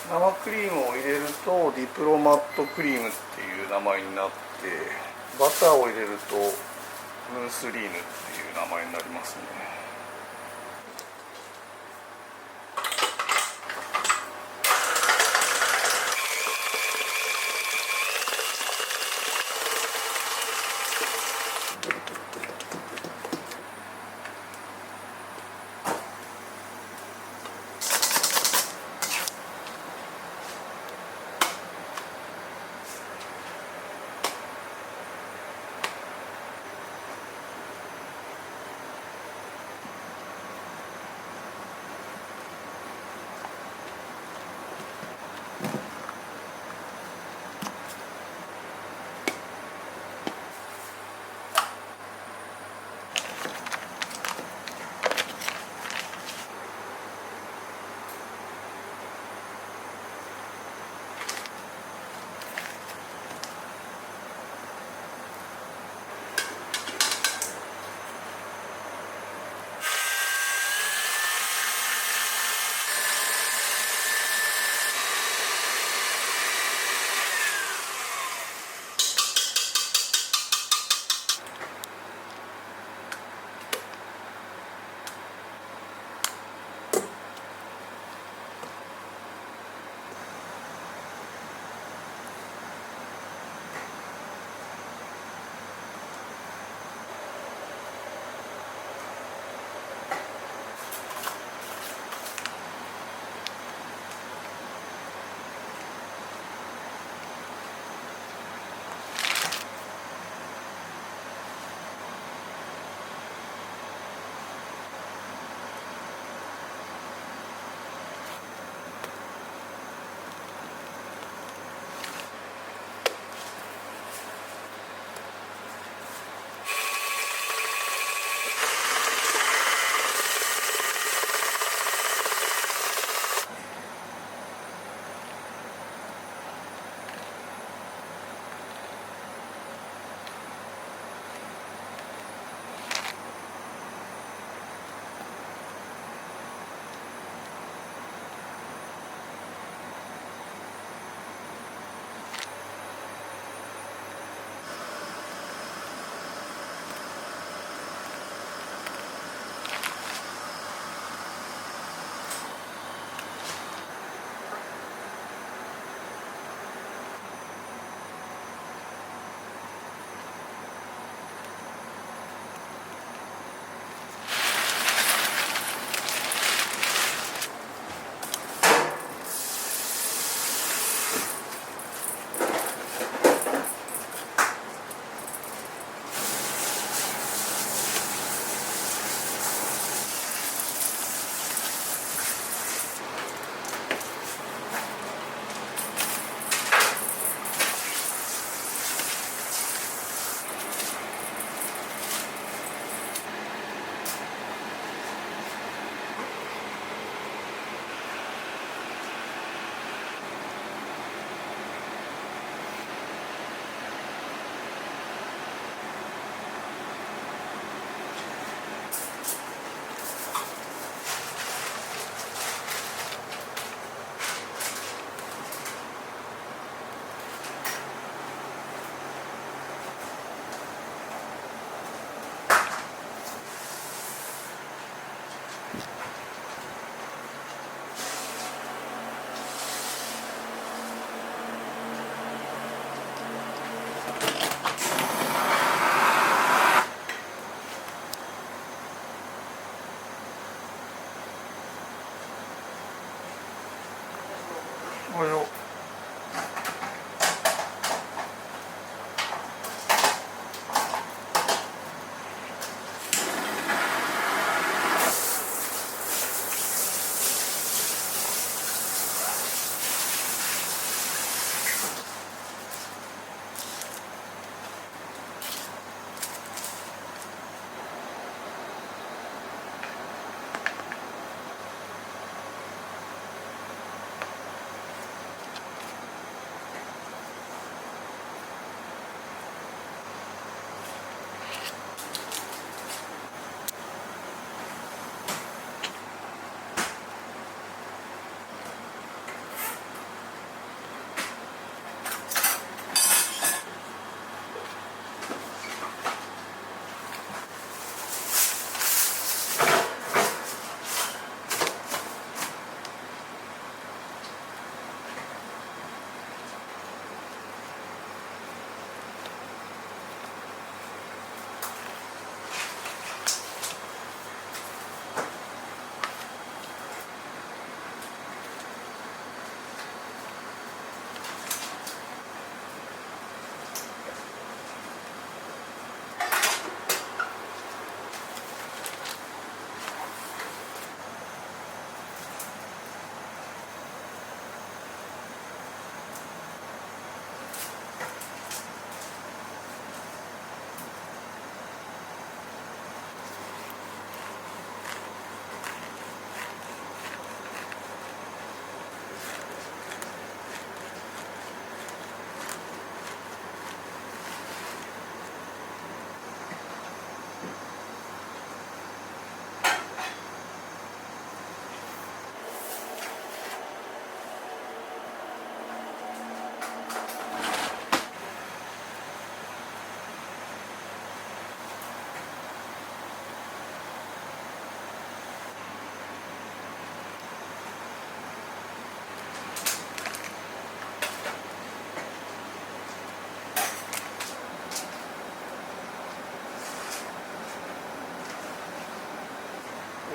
生クリームを入れるとディプロマットクリームっていう名前になって、バターを入れるとムースリーヌっていう名前になりますね。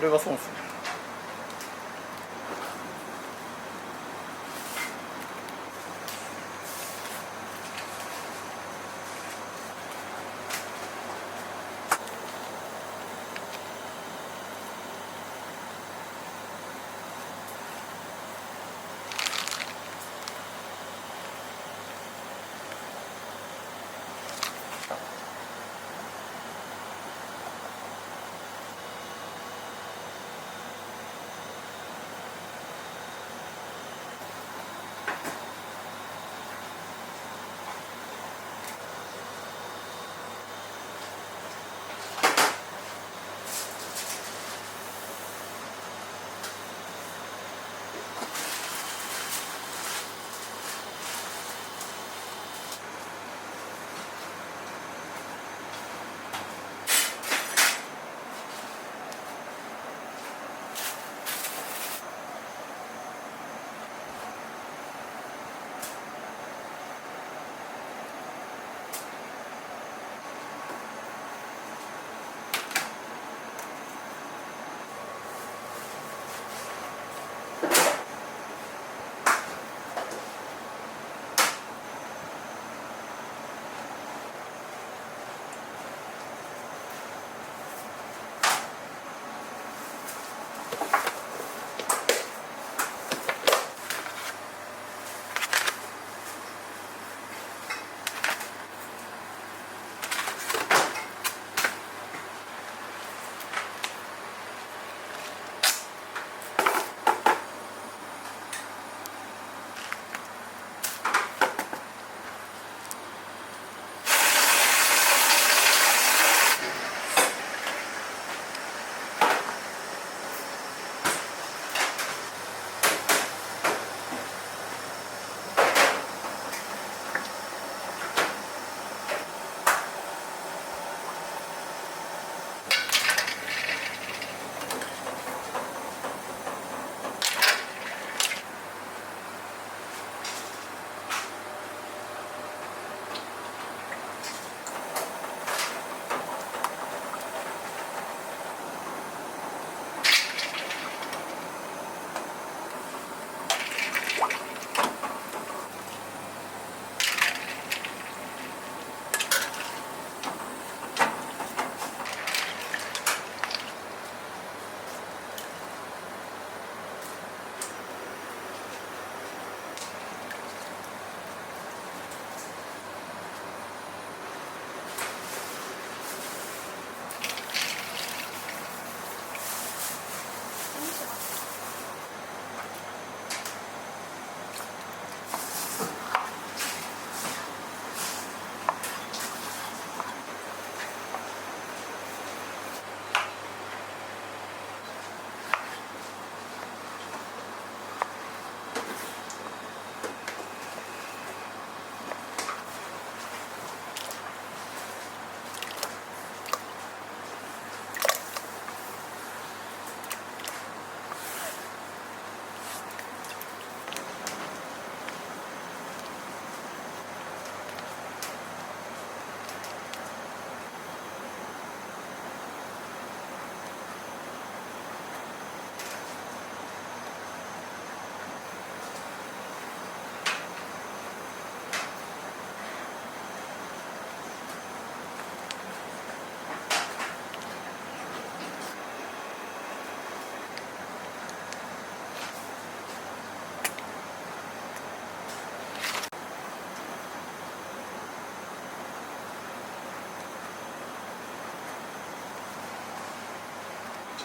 それが損する。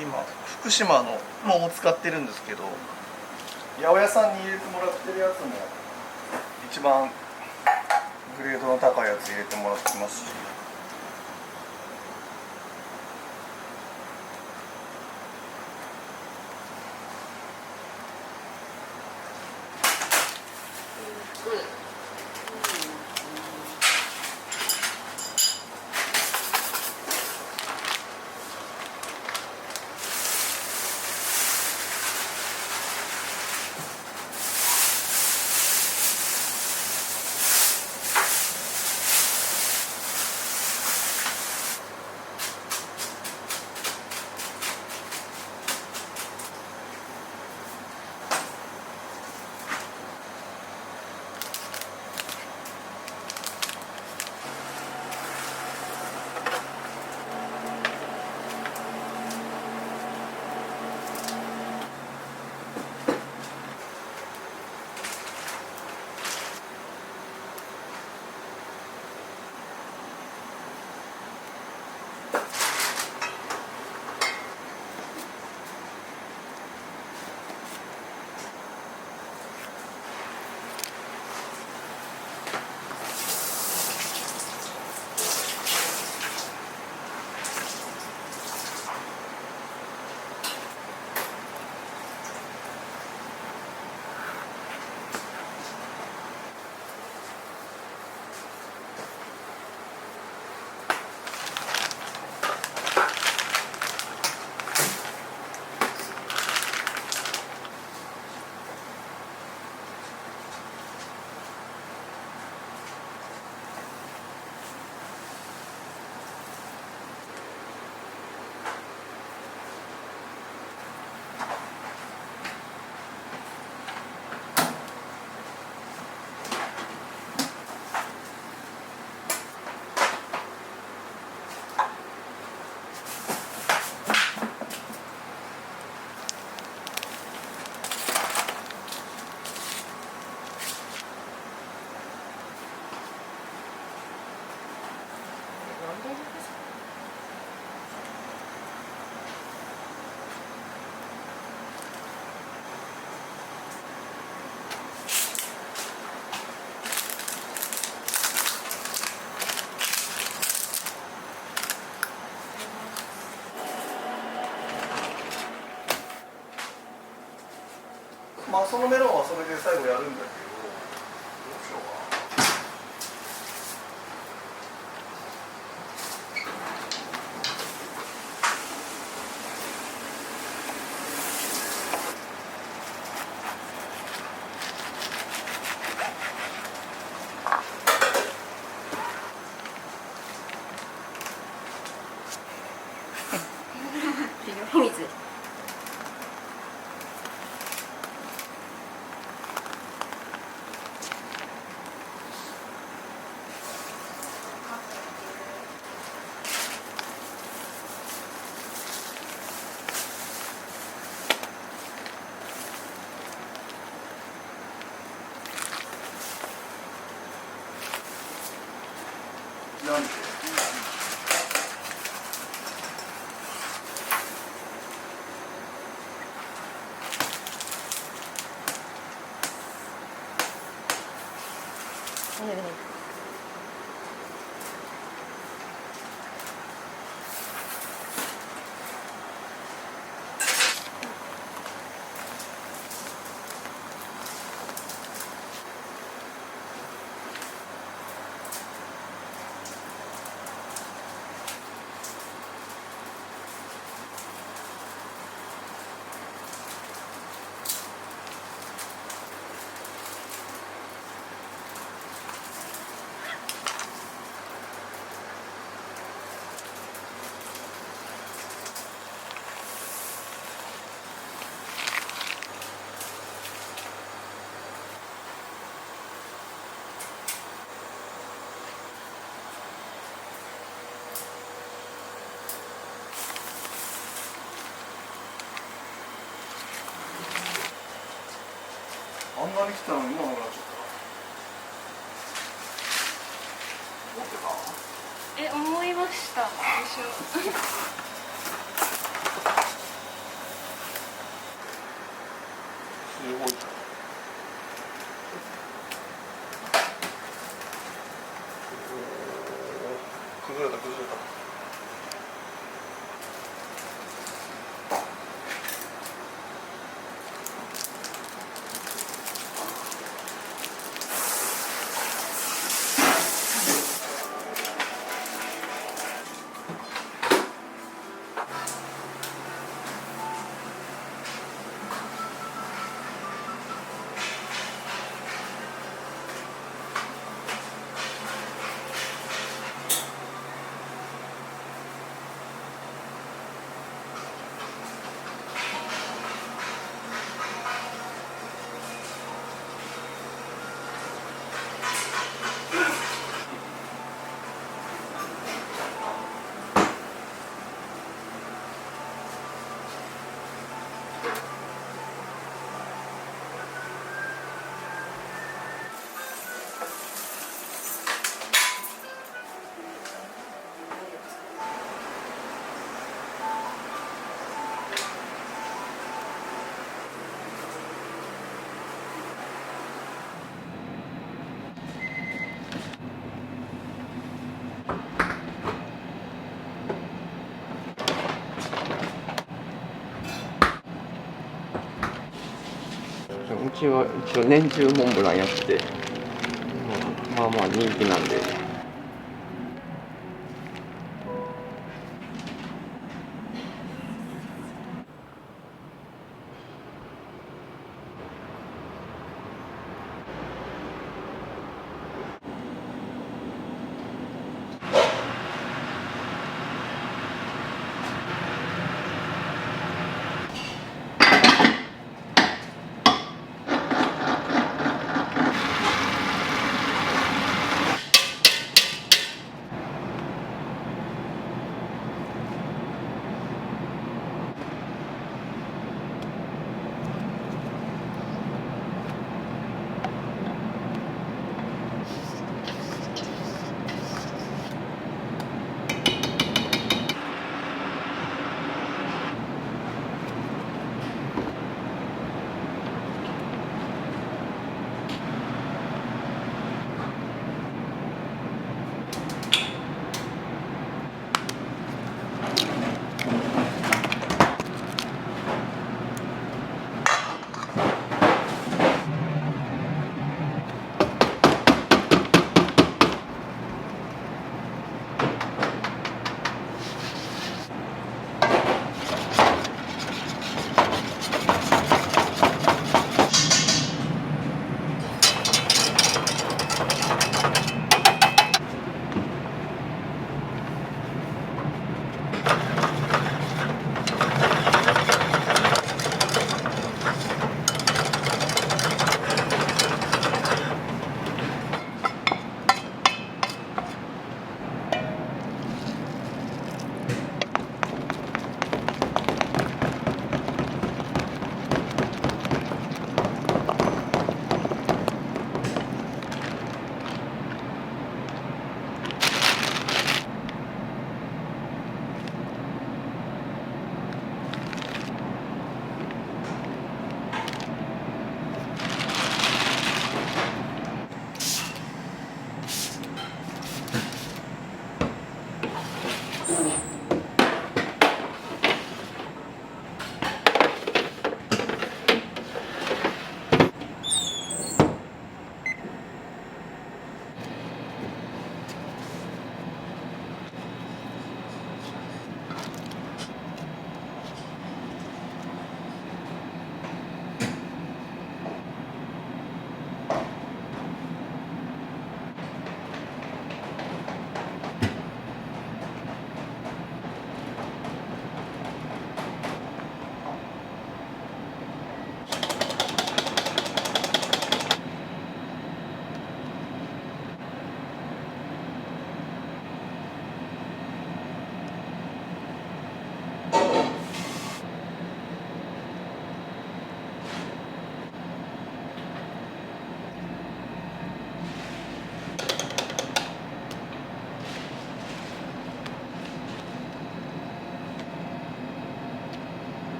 今福島の桃を使ってるんですけど、八百屋さんに入れてもらってるやつも一番グレードの高いやつ入れてもらってますし、あそのメロンはそれで最後やるんだけど、どうしようかな。秘密。なんであんなに来たのに今のがちょっと思ってた。思いました最初。すごい。崩れた崩れた。うちは一応年中モンブランやってて、まあまあ人気なんで。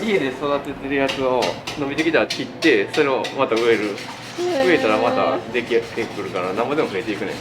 家で育ててるやつを伸びてきたら切ってそれをまた植える。植えたらまたできてくるから何ぼでも増えていくね。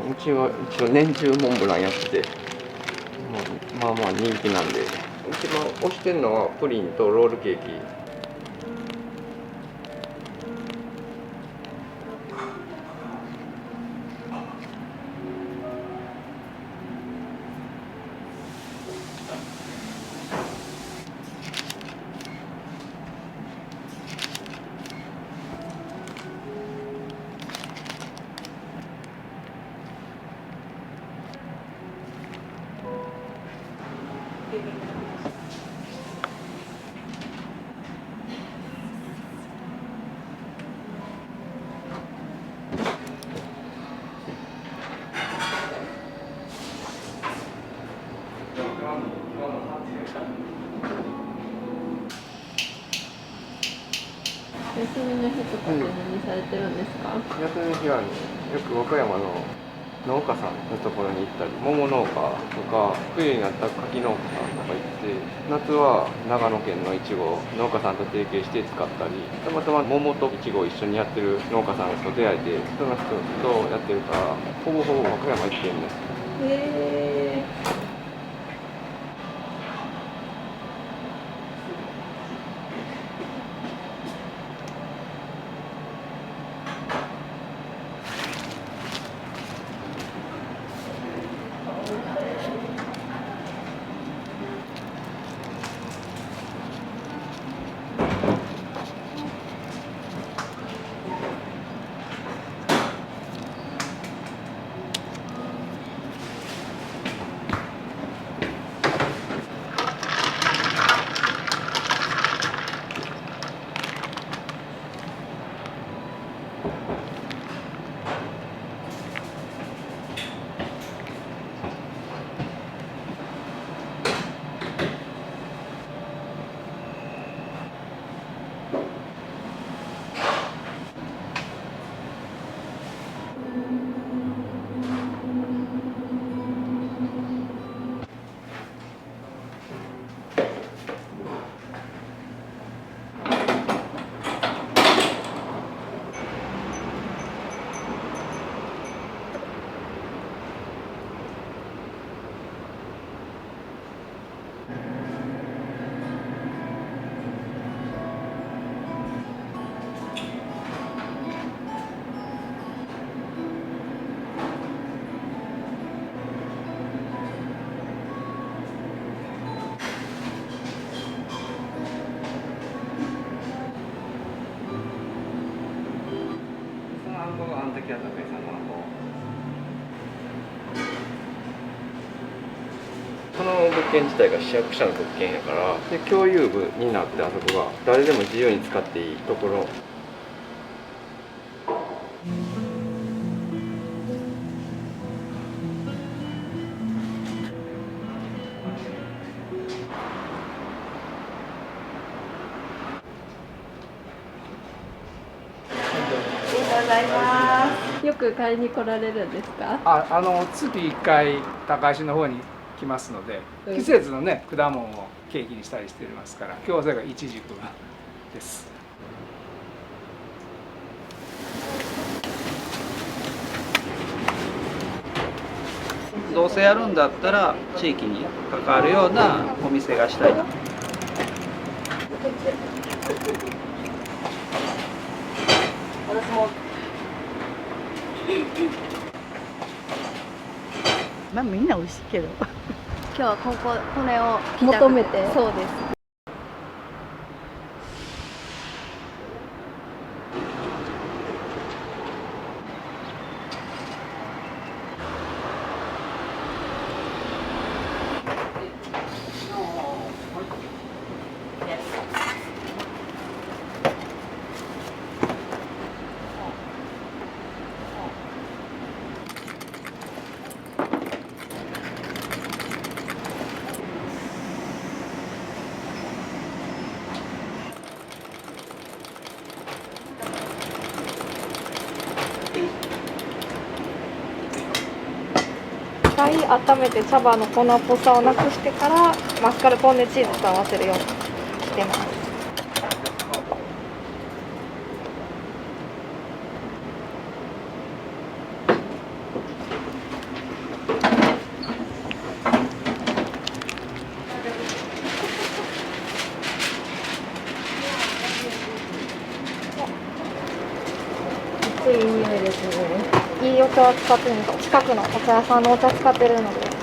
うちは一応年中モンブランやってて、まあまあ人気なんで、一番推してるのはプリンとロールケーキ。休みの日とかで何されてるんですか？休みの日はね、よく和歌山の農家さんのところに行ったり、桃農家とか、冬になったら柿農家さんとか行って、夏は長野県のいちご農家さんと提携して使ったり、たまたま桃といちごを一緒にやってる農家さんと出会えて、その人とやってるから、ほぼほぼ和歌山行ってるんです。へー。崎屋拓さんの方。この物件自体が市役所の物件やからで共有部になってあそこが誰でも自由に使っていいところ。よく買いに来られるんですか？月1回高橋の方に来ますので、季節のね果物をケーキにしたりしてますから、今日はそれがイチジクです。どうせやるんだったら地域に関わるようなお店がしたいな。私もまあみんな美味しいけど今日はこれを求めて。そうです。一回温めて茶葉の粉っぽさをなくしてからマスカルポーネチーズと合わせるようにしてます。いい匂いですね。いいお茶を使ってるのと近くのお茶屋さんのお茶使ってるので。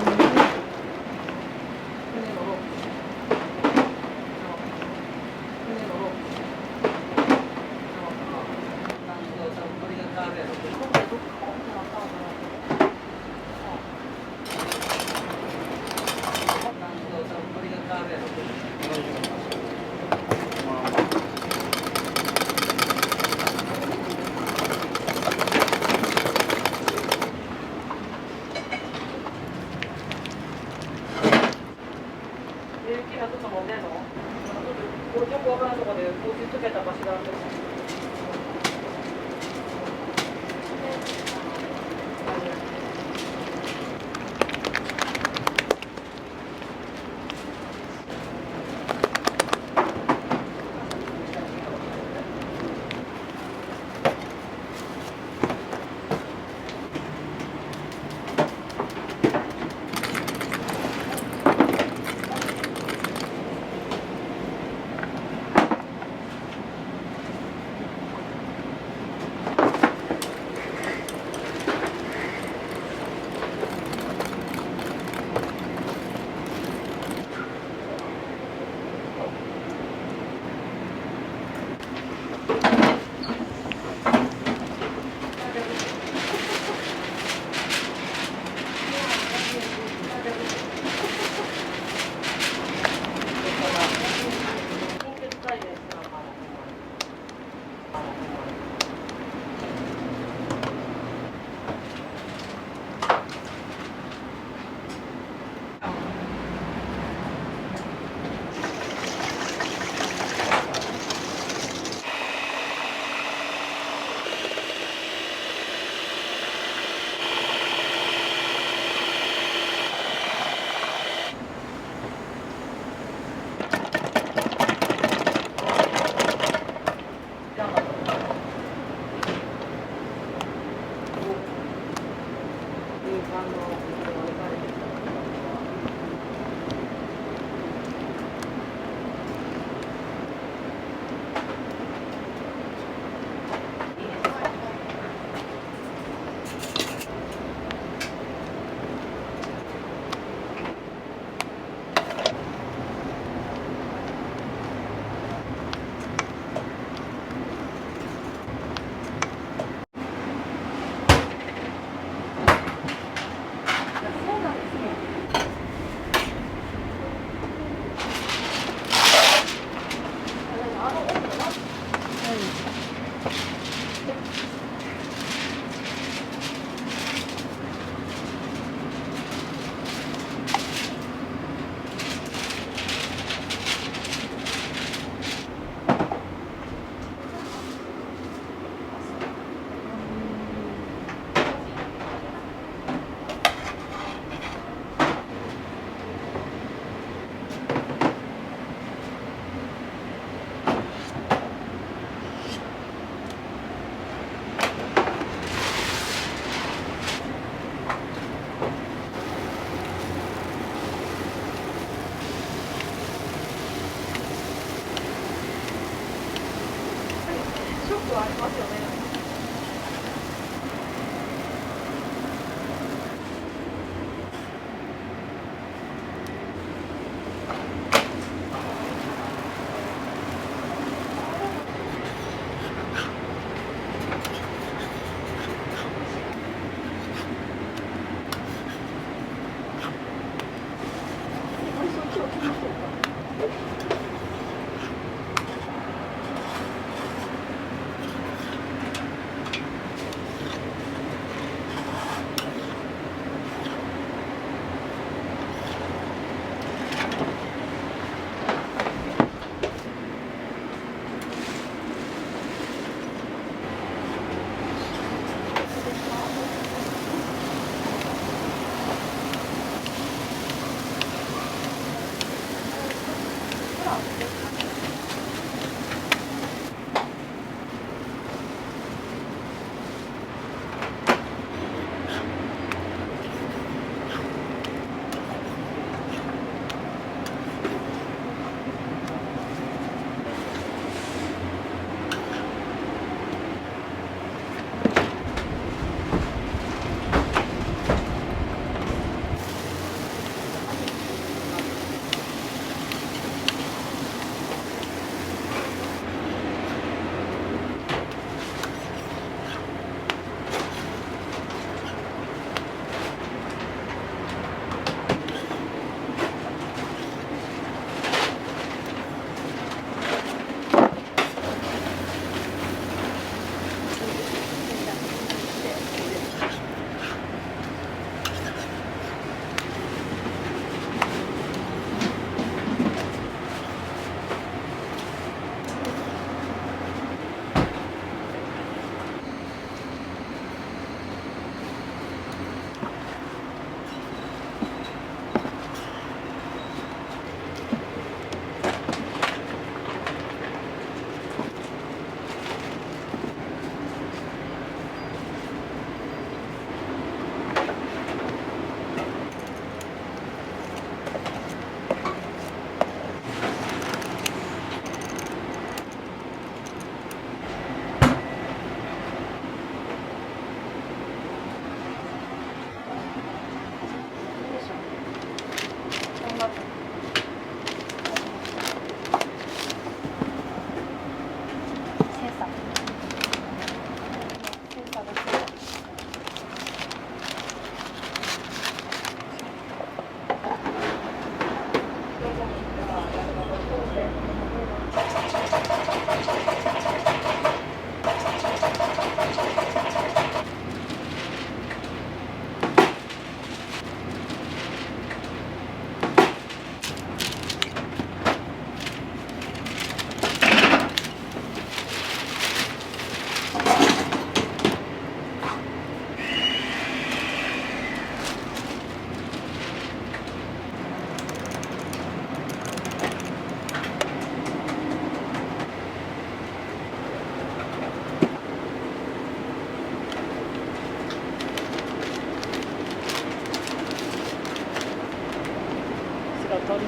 取り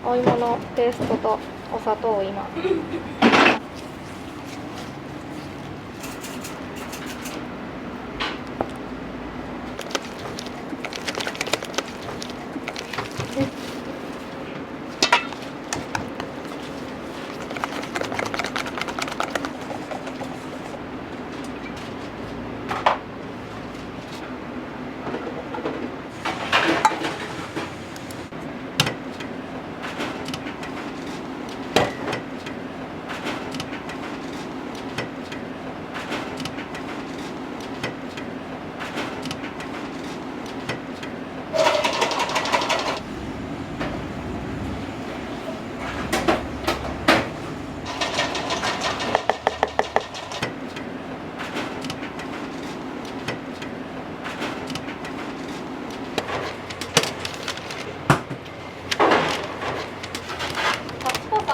お芋のペーストとお砂糖を今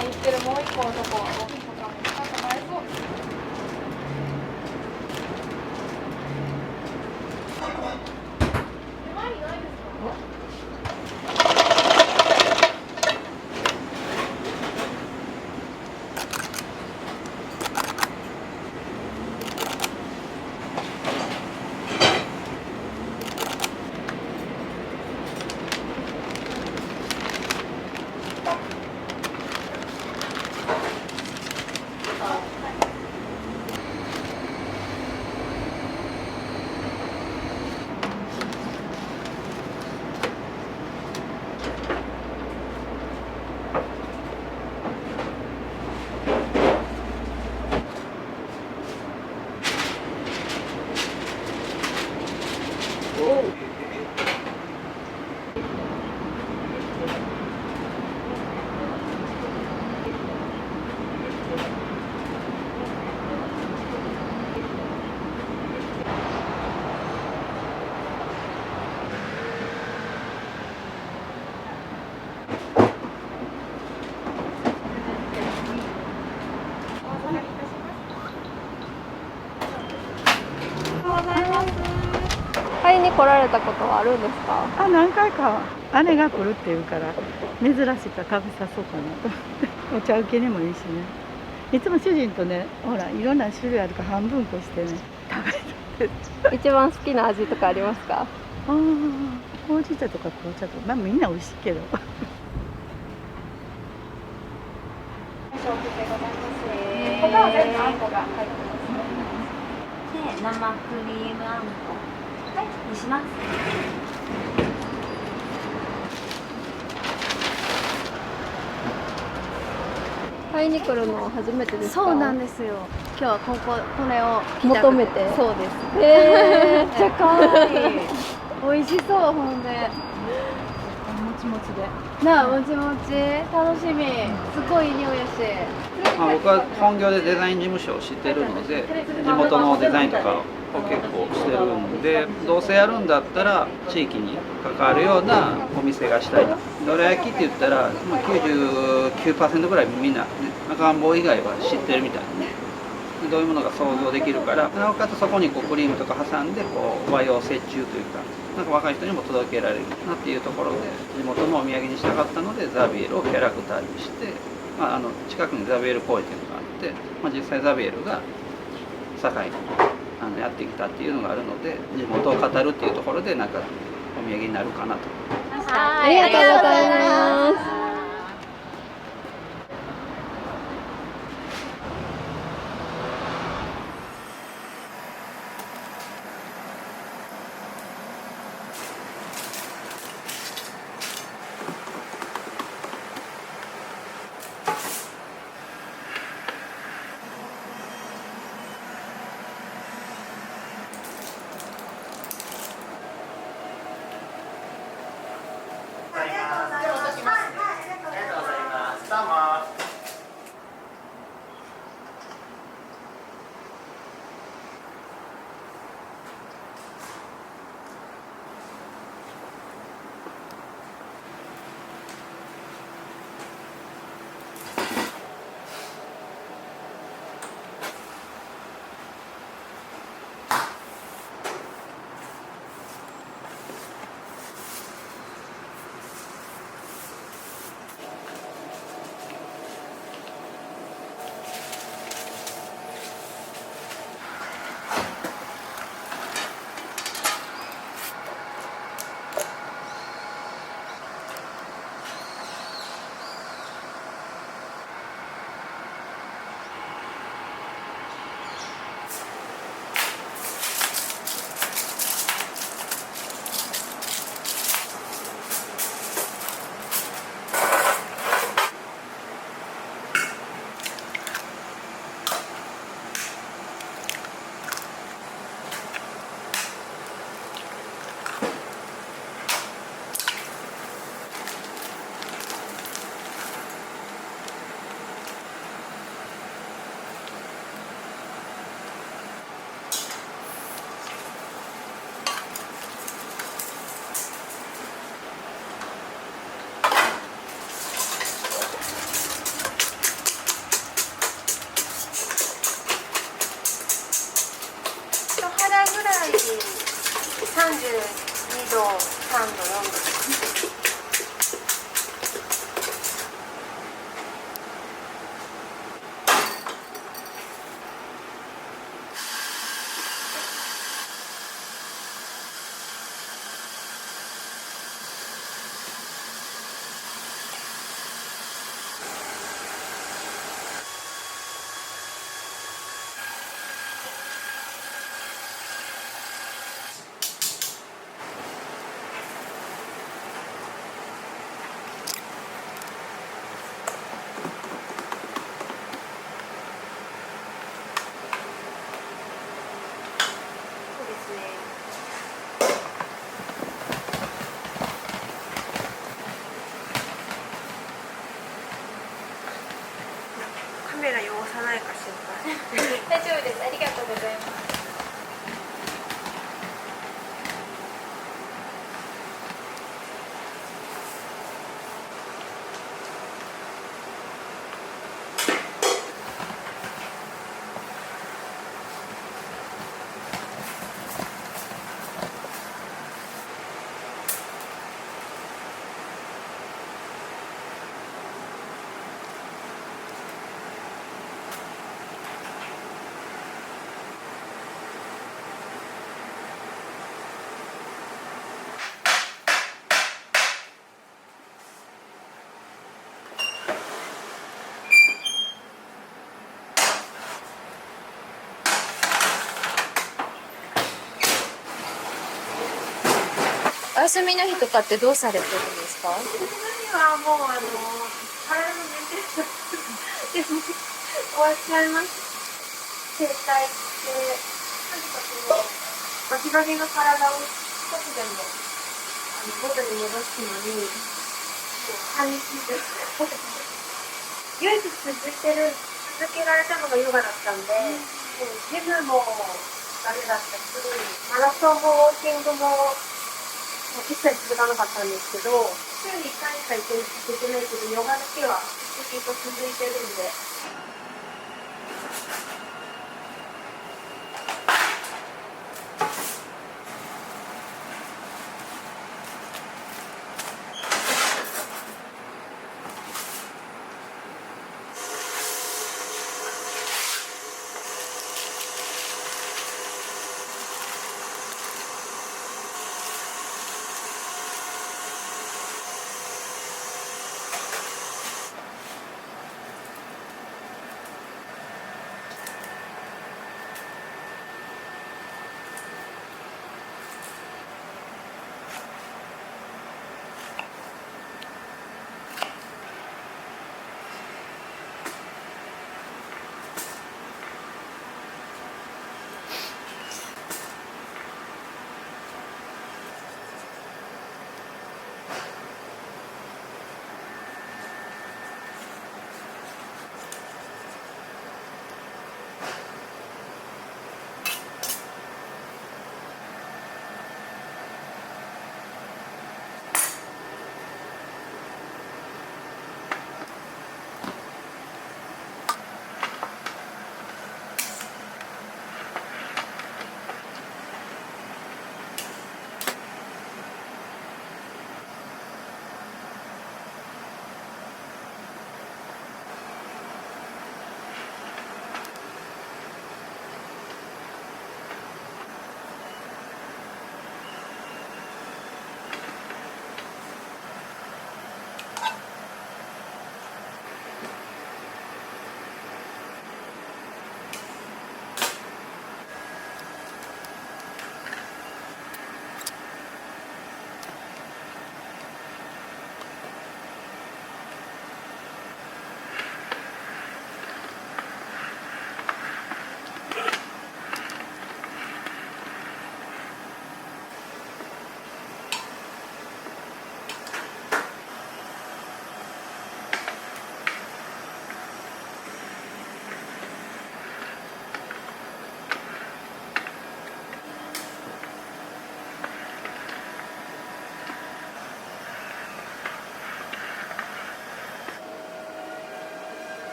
言ってるもう一個のとこはなんか前そう買いに来られたことはあるんですか？あ、何回か姉が来るって言うから珍しいから食べさそうかなと思ってお茶受けにもいいしね。いつも主人とね、ほらいろんな種類あるから半分こしてね食べて一番好きな味とかありますか？ああ、ほうじ茶とか紅茶とか、まあみんな美味しいけど。他は全部あんこが入ってます。で、生クリームあんこ。はい、にします。買いに来るのは初めてですか？そうなんですよ。今日はこれを求めて。そうです。めっちゃ可愛い。美味しそう、ほんで。もちもちで。なあ、もちもち。楽しみ。すごいいい匂いやし。僕は本業でデザイン事務所をしてるので、地元のデザインとかを結構してるんで、どうせやるんだったら地域に関わるようなお店がしたいな。どら焼きって言ったら、99% ぐらいみんな、赤ん坊以外は知ってるみたいなね。どういうものが想像できるから、なおかつそこにクリームとか挟んで和洋折衷というか、なんか若い人にも届けられるなっていうところで、地元のお土産にしたかったのでザビエルをキャラクターにして、近くにザビエル公園っていうのがあって、実際ザビエルが堺にやってきたっていうのがあるので、地元を語るっていうところでなんかお土産になるかなと。ありがとうございます。い32度、3度、4度。カメラ汚さないか心配。大丈夫です。ありがとうございます。お休みの日とかってどうされてるんですか？お休みの日はもう体のメンテナンスでも終わっちゃいます。整体してとにかくバキバキの体を少しでも元に戻すのに半日以上唯一続けられたのがヨガだったんで、ジムもあれだったし、マラソンもウォーキングも一切続かなかったんですけど、週に1回しか行けないけど、ヨガだけはずっと続いてるんで。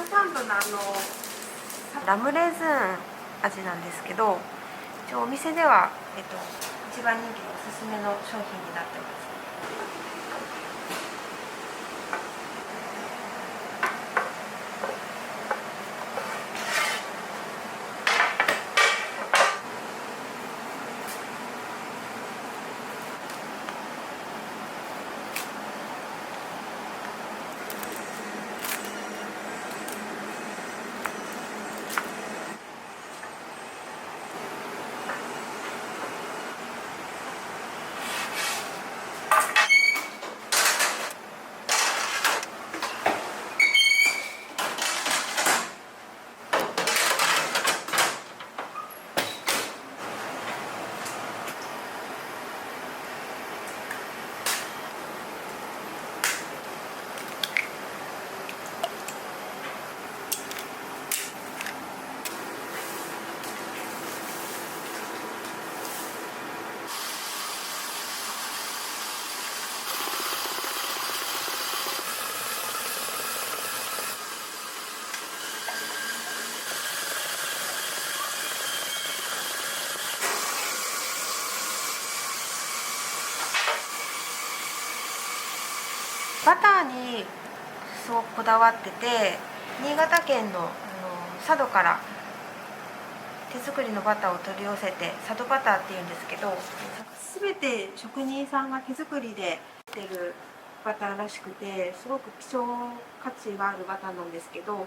サンドのラムレーズン味なんですけど、一応お店では、一番人気のおすすめの商品になってます。バターにすごくこだわってて、新潟県の佐渡から手作りのバターを取り寄せて佐渡バターっていうんですけど、全て職人さんが手作りでしてるバターらしくて、すごく希少価値があるバターなんですけど、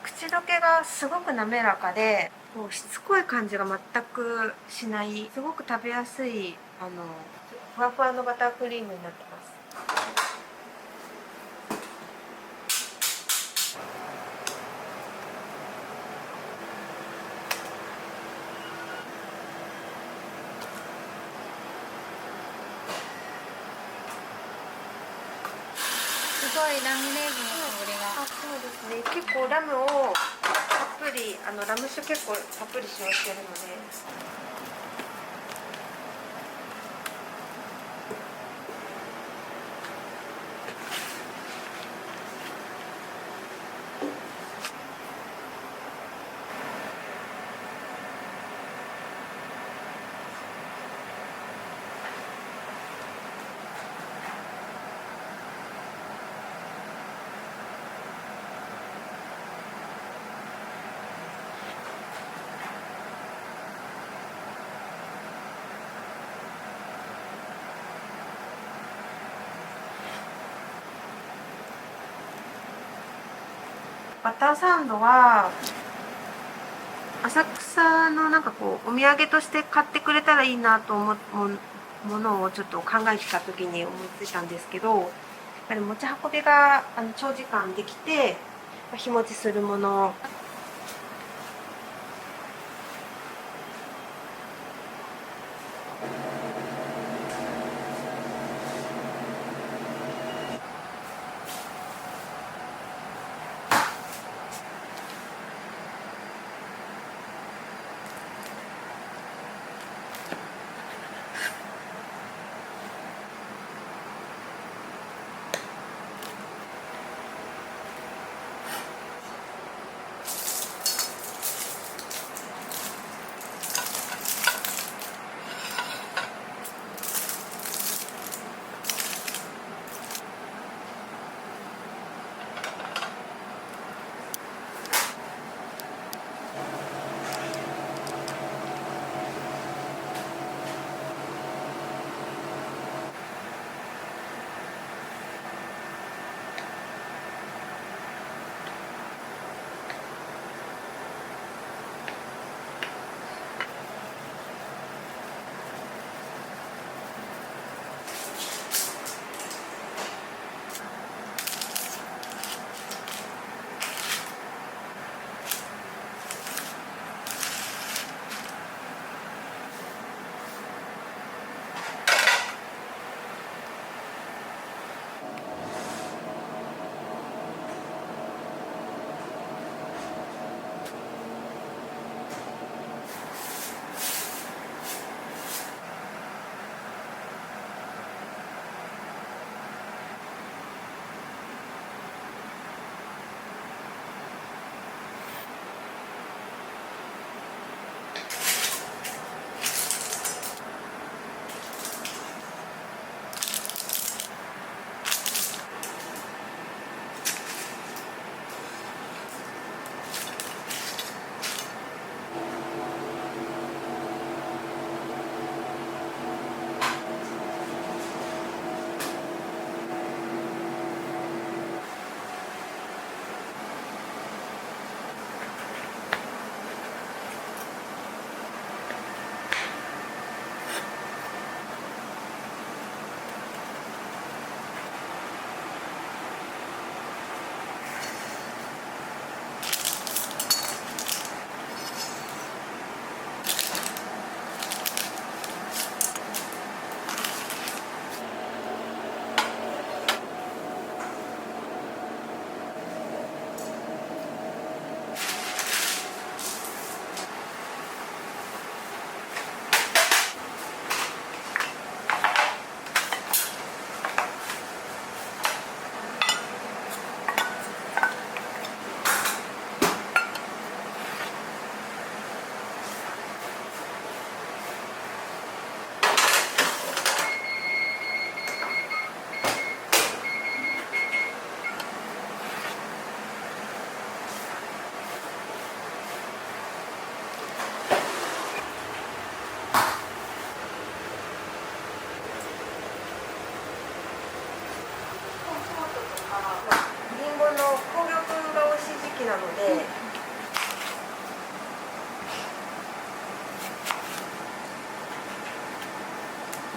口どけがすごく滑らかで、こうしつこい感じが全くしない、すごく食べやすいふわふわのバタークリームになってます。すごいラムレーズンの香りが。そうですね。結構ラムをたっぷりラム酒結構たっぷり使用してるので。バターサンドは浅草のなんかこうお土産として買ってくれたらいいなと思うものをちょっと考えてた時に思ってたんですけど、やっぱり持ち運びが長時間できて日持ちするもの。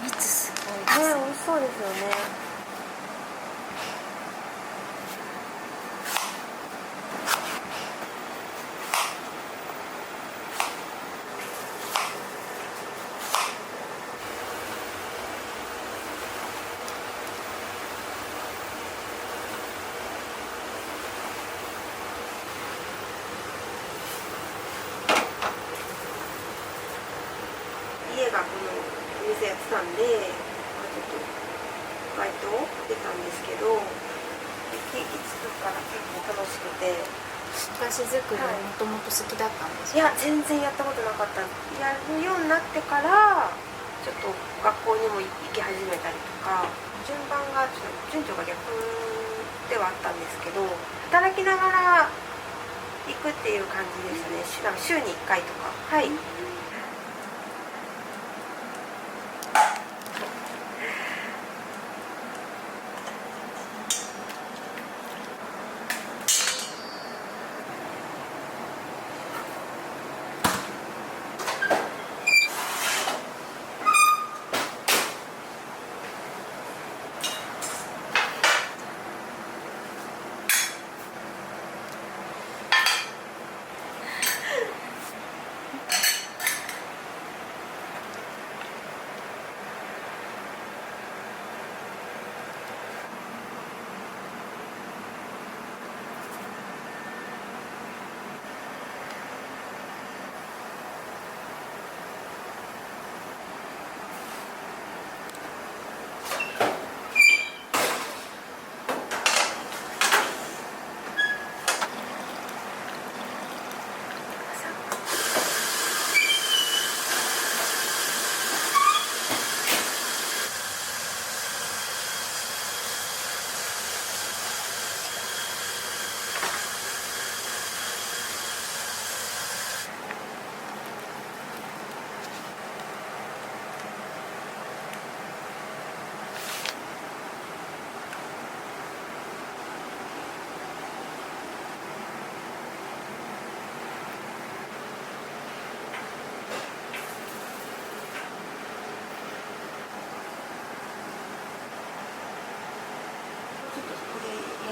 蜜すごいですね。美味しそうですよね。家がこのお店やってたんで、ちょっとバイトを出たんですけど、ケーキ作るから結構楽しくて。菓子作りもともと好きだったんですか？いや、全然やったことなかった。やるようになってからちょっと学校にも行き始めたりとか、順番がちょっと順序が逆ではあったんですけど、働きながら行くっていう感じでしたね。週に1回とか。はい。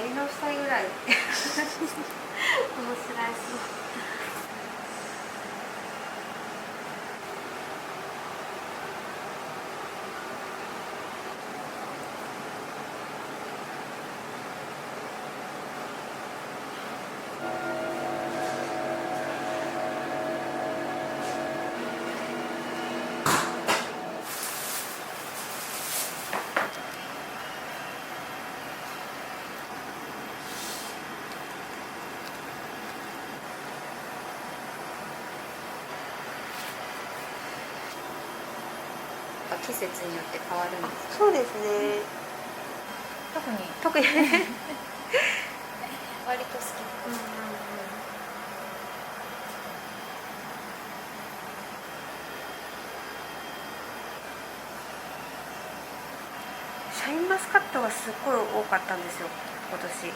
やり直したいぐらい面白いそう。季節によって変わるんですか？そうですね。特に割と好き。シャインマスカットがすっごい多かったんですよ、今年。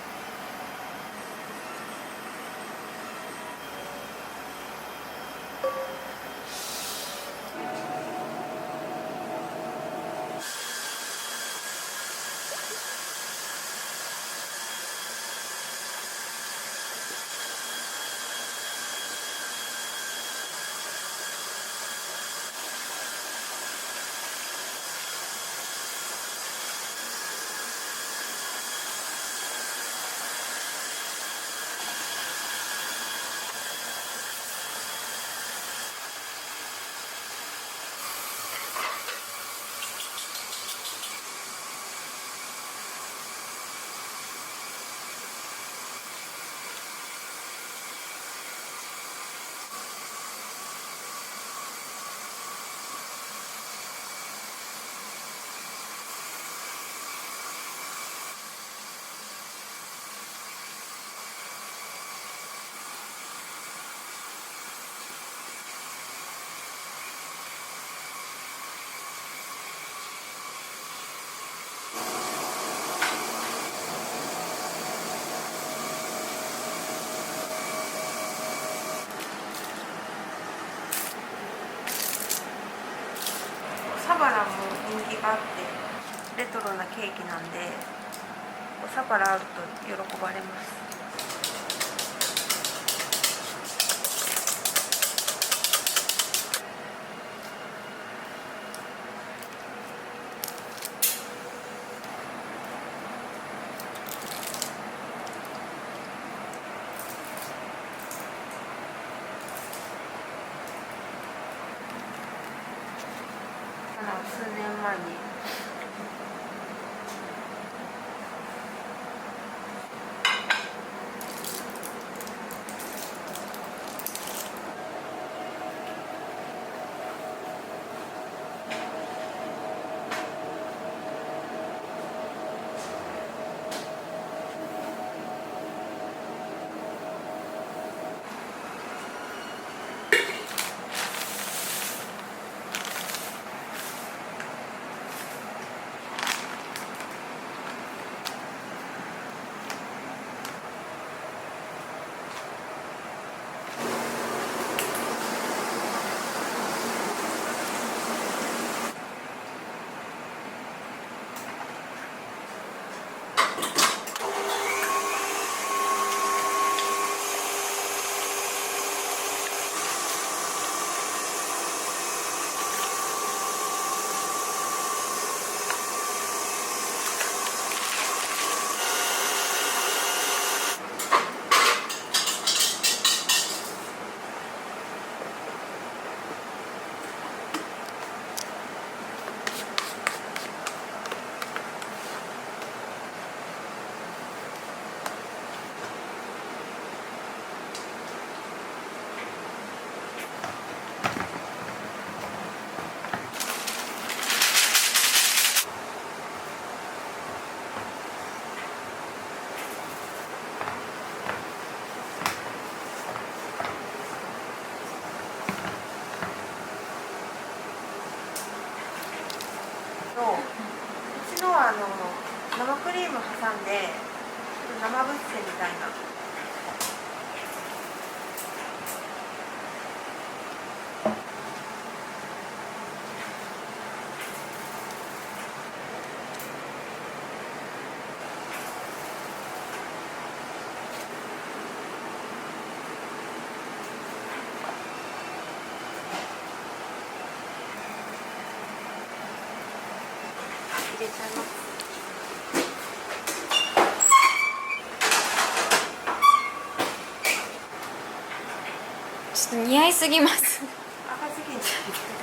サバラも人気があってレトロなケーキなんでサバラあると喜ばれます。数年前にうちのは生クリーム挟んで生ブッセみたいな。入れちゃいます。ちょっと似合いすぎます。赤すぎんじゃん。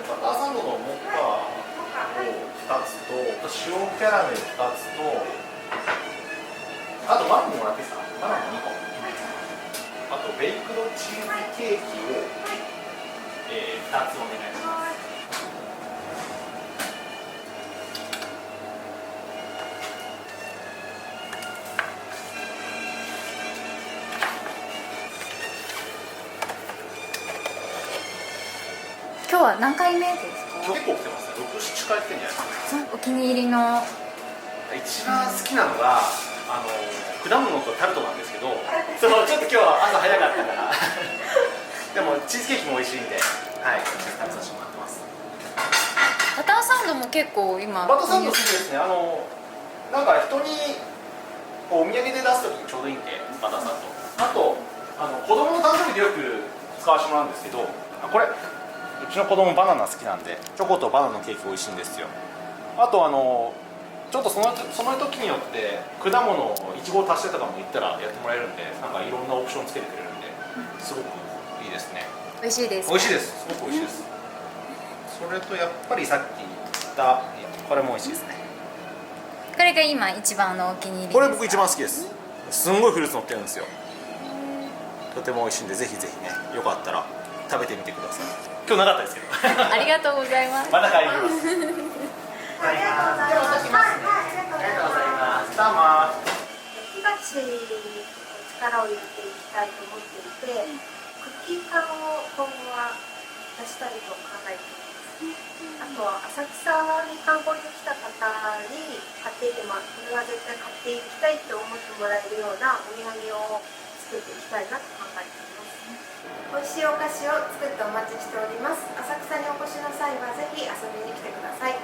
バターサンドのモカを2つと塩キャラメル2つとあとマロンもらっていいですか？マロン2個あとベイクドチーズケーキを、2つお願いします。今日は何回目ですか？結構来てますね。6、7回来てんじゃないですか。お気に入りの一番好きなのが果物とタルトなんですけど、ちょっと今日は朝早かったからでもチーズケーキも美味しいんで、はい、食べさせてもらってます。バターサンドも結構今バターサンド好きですね。なんか人にこうお土産で出すときにちょうどいいんで、バターサンド。あと子供の誕生日でよく使わせてもらうんですけど、これうちの子供バナナ好きなんで、チョコとバナナのケーキ美味しいんですよ。あとちょっとその時によって果物をいちごを足してとかも言ったらやってもらえるんで、なんかいろんなオプションつけてくれるんで、すごくいいですね。美味しいです。美味しいです。すごく美味しいです。それとやっぱりさっき言ったこれも美味しいですね。これが今一番のお気に入りですか？これ僕一番好きです。すんごいフルーツ乗ってるんですよ。とても美味しいんで、ぜひぜひね、よかったら食べてみてください。今日なかったですけどありがとうございます。また帰ります。ありがとうございます。ありがとうございます。どうも。焼き菓子に力を入れていきたいと思っていて、クッキー缶を今後は出したいと考えています。あとは浅草に観光に来た方に買っていて、これは絶対買っていきたいと思ってもらえるようなお土産を作っていきたいなと考えています。美味しいお菓子を作ってお待ちしております。浅草にお越しの際はぜひ遊びに来てください。